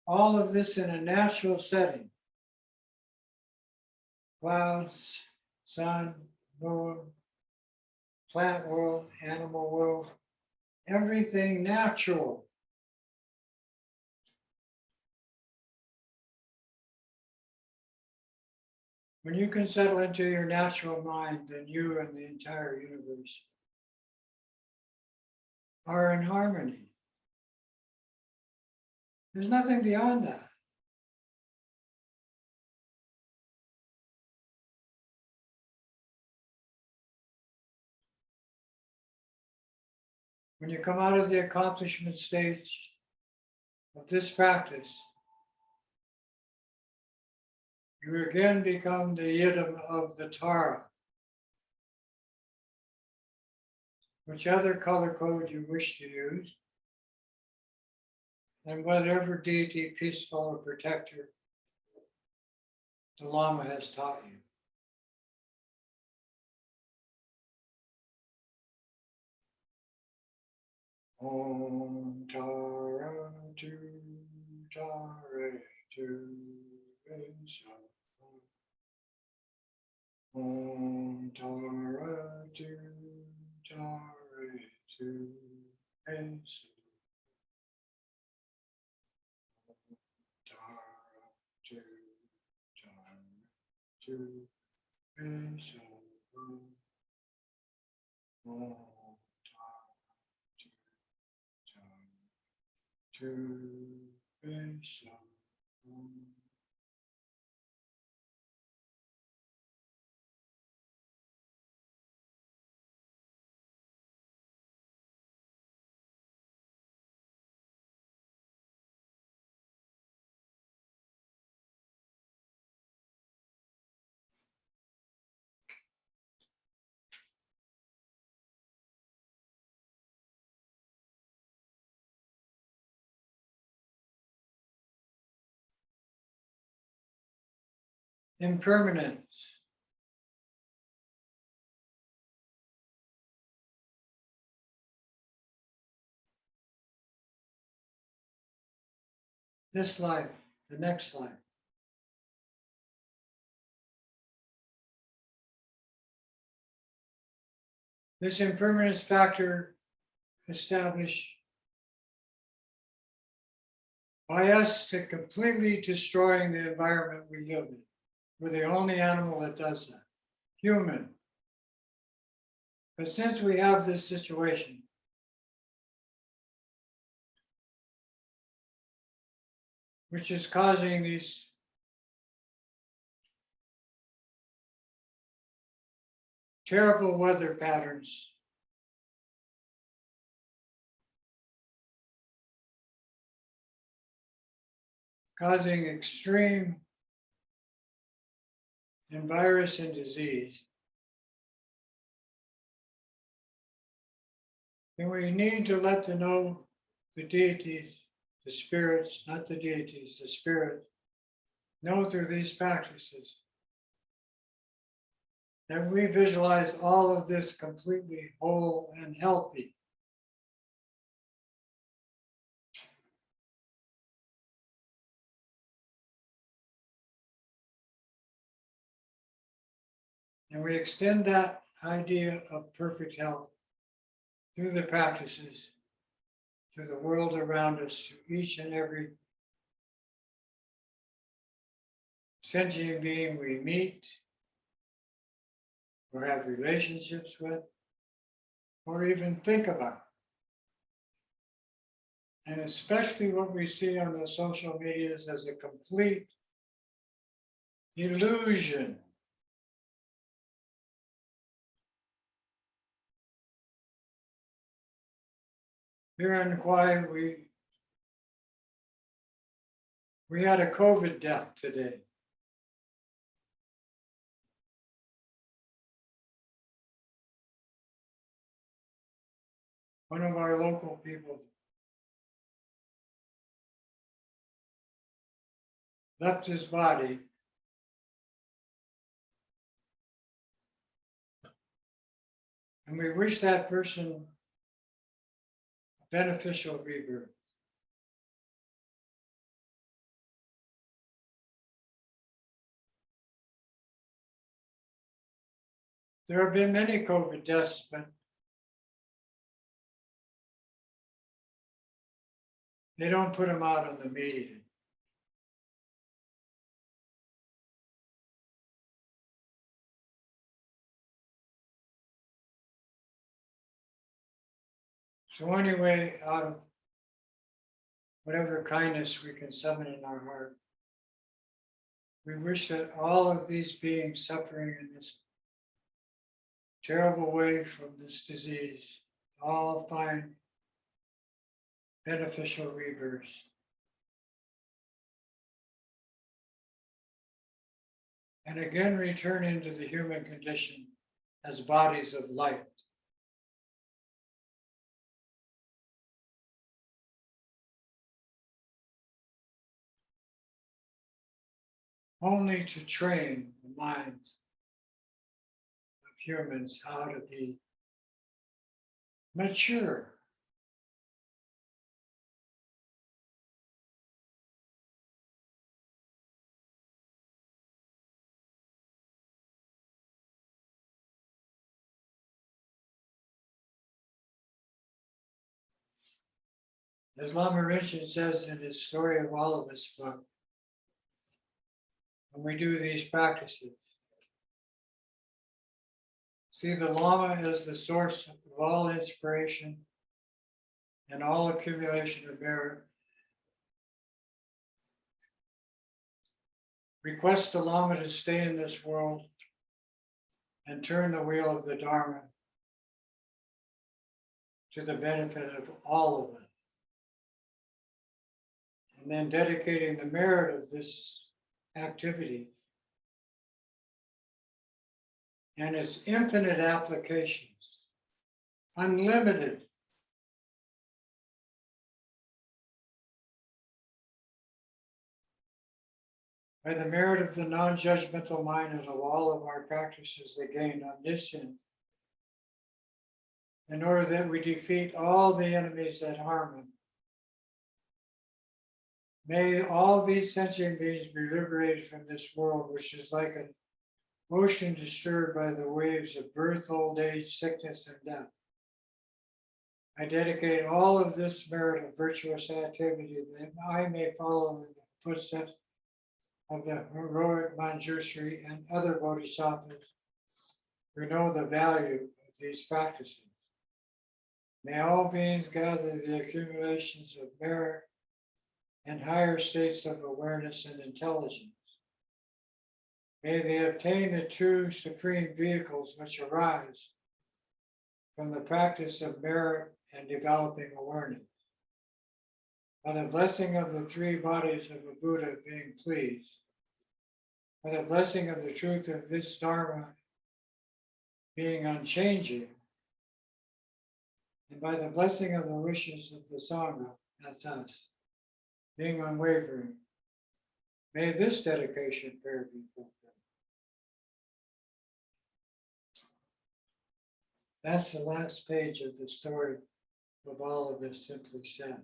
All of this in a natural setting. Clouds, sun, moon, plant world, animal world, everything natural. When you can settle into your natural mind, then you and the entire universe are in harmony. There's nothing beyond that. When you come out of the accomplishment stage of this practice, you again become the yidam of the Tara, whichever color code you wish to use, and whatever deity, peaceful or protector, the Lama has taught you. Om Tara Tu Tare Tu Vasa. Om Tara Tu Tare Tu Vasa. Tara Tu Tare Tu Vasa. Om to Vasa. Impermanence. This life, the next life. This impermanence factor established by us to completely destroying the environment we live in. We're the only animal that does that, human. But since we have this situation, which is causing these terrible weather patterns, causing extreme and virus and disease, then we need to let the deities, the spirits, not the deities, the spirits, know through these practices that we visualize all of this completely whole and healthy. And we extend that idea of perfect health through the practices, to the world around us, to each and every sentient being we meet, or have relationships with, or even think about. And especially what we see on the social medias as a complete illusion. Here in Kauai, we had a COVID death today. One of our local people left his body and we wish that person a beneficial rebirth. There have been many COVID deaths, but they don't put them out on the media. So anyway, out of whatever kindness we can summon in our heart, we wish that all of these beings suffering in this terrible way from this disease all find beneficial rebirths. And again return into the human condition as bodies of light. Only to train the minds of humans how to be mature. As Lama Rinchen says in his Story of All of Us book, when we do these practices, see the Lama as the source of all inspiration and all accumulation of merit. Request the Lama to stay in this world and turn the wheel of the Dharma to the benefit of all of us. And then dedicating the merit of this activity and its infinite applications, unlimited, by the merit of the non-judgmental mind and of all of our practices, they gain omniscience, in order that we defeat all the enemies that harm them. May all these sentient beings be liberated from this world, which is like a ocean disturbed by the waves of birth, old age, sickness, and death. I dedicate all of this merit of virtuous activity that I may follow in the footsteps of the heroic Manjushri and other bodhisattvas who know the value of these practices. May all beings gather the accumulations of merit and higher states of awareness and intelligence. May they obtain the two supreme vehicles which arise from the practice of merit and developing awareness. By the blessing of the three bodies of a Buddha being pleased, by the blessing of the truth of this Dharma being unchanging, and by the blessing of the wishes of the Sangha, that's us, being unwavering, may this dedication prayer be fulfilled. That's the last page of the story of all of this simply said.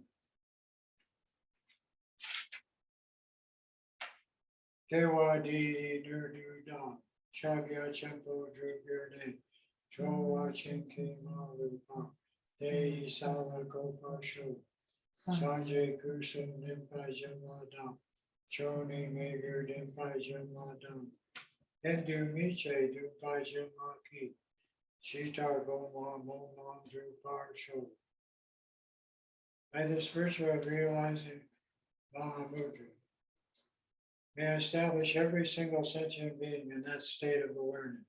Kewa di nu da, Chagya Chempo Drupirne, Chowa Chinki Malupa, Dei Sala Gopa Shu, Sanjay Kusum Nimpa Jamadam, Choni Megur Dimpa Jamadam, Hindu Miche Dupa Jamaki, Shitar Goma Momon Drupar Shu. By this virtue of realizing Mahamudra, may I establish every single sentient being in that state of awareness.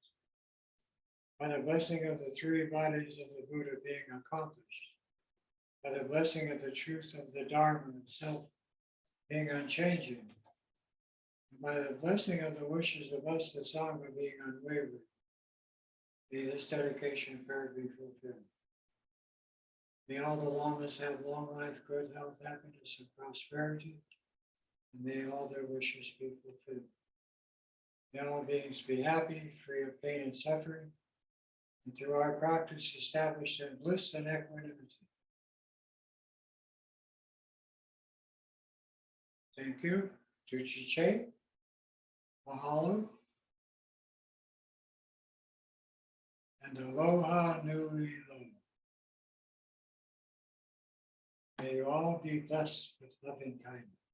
By the blessing of the three bodies of the Buddha being accomplished, by the blessing of the truth of the Dharma itself being unchanging, and by the blessing of the wishes of us, the Sangha, being unwavering, may this dedication prayer be fulfilled. May all the lamas have long life, good health, happiness, and prosperity, and may all their wishes be fulfilled. May all beings be happy, free of pain and suffering, and through our practice established in bliss and equanimity. Thank you. Tuchiche. Mahalo. And aloha nui lo. May you all be blessed with loving kindness.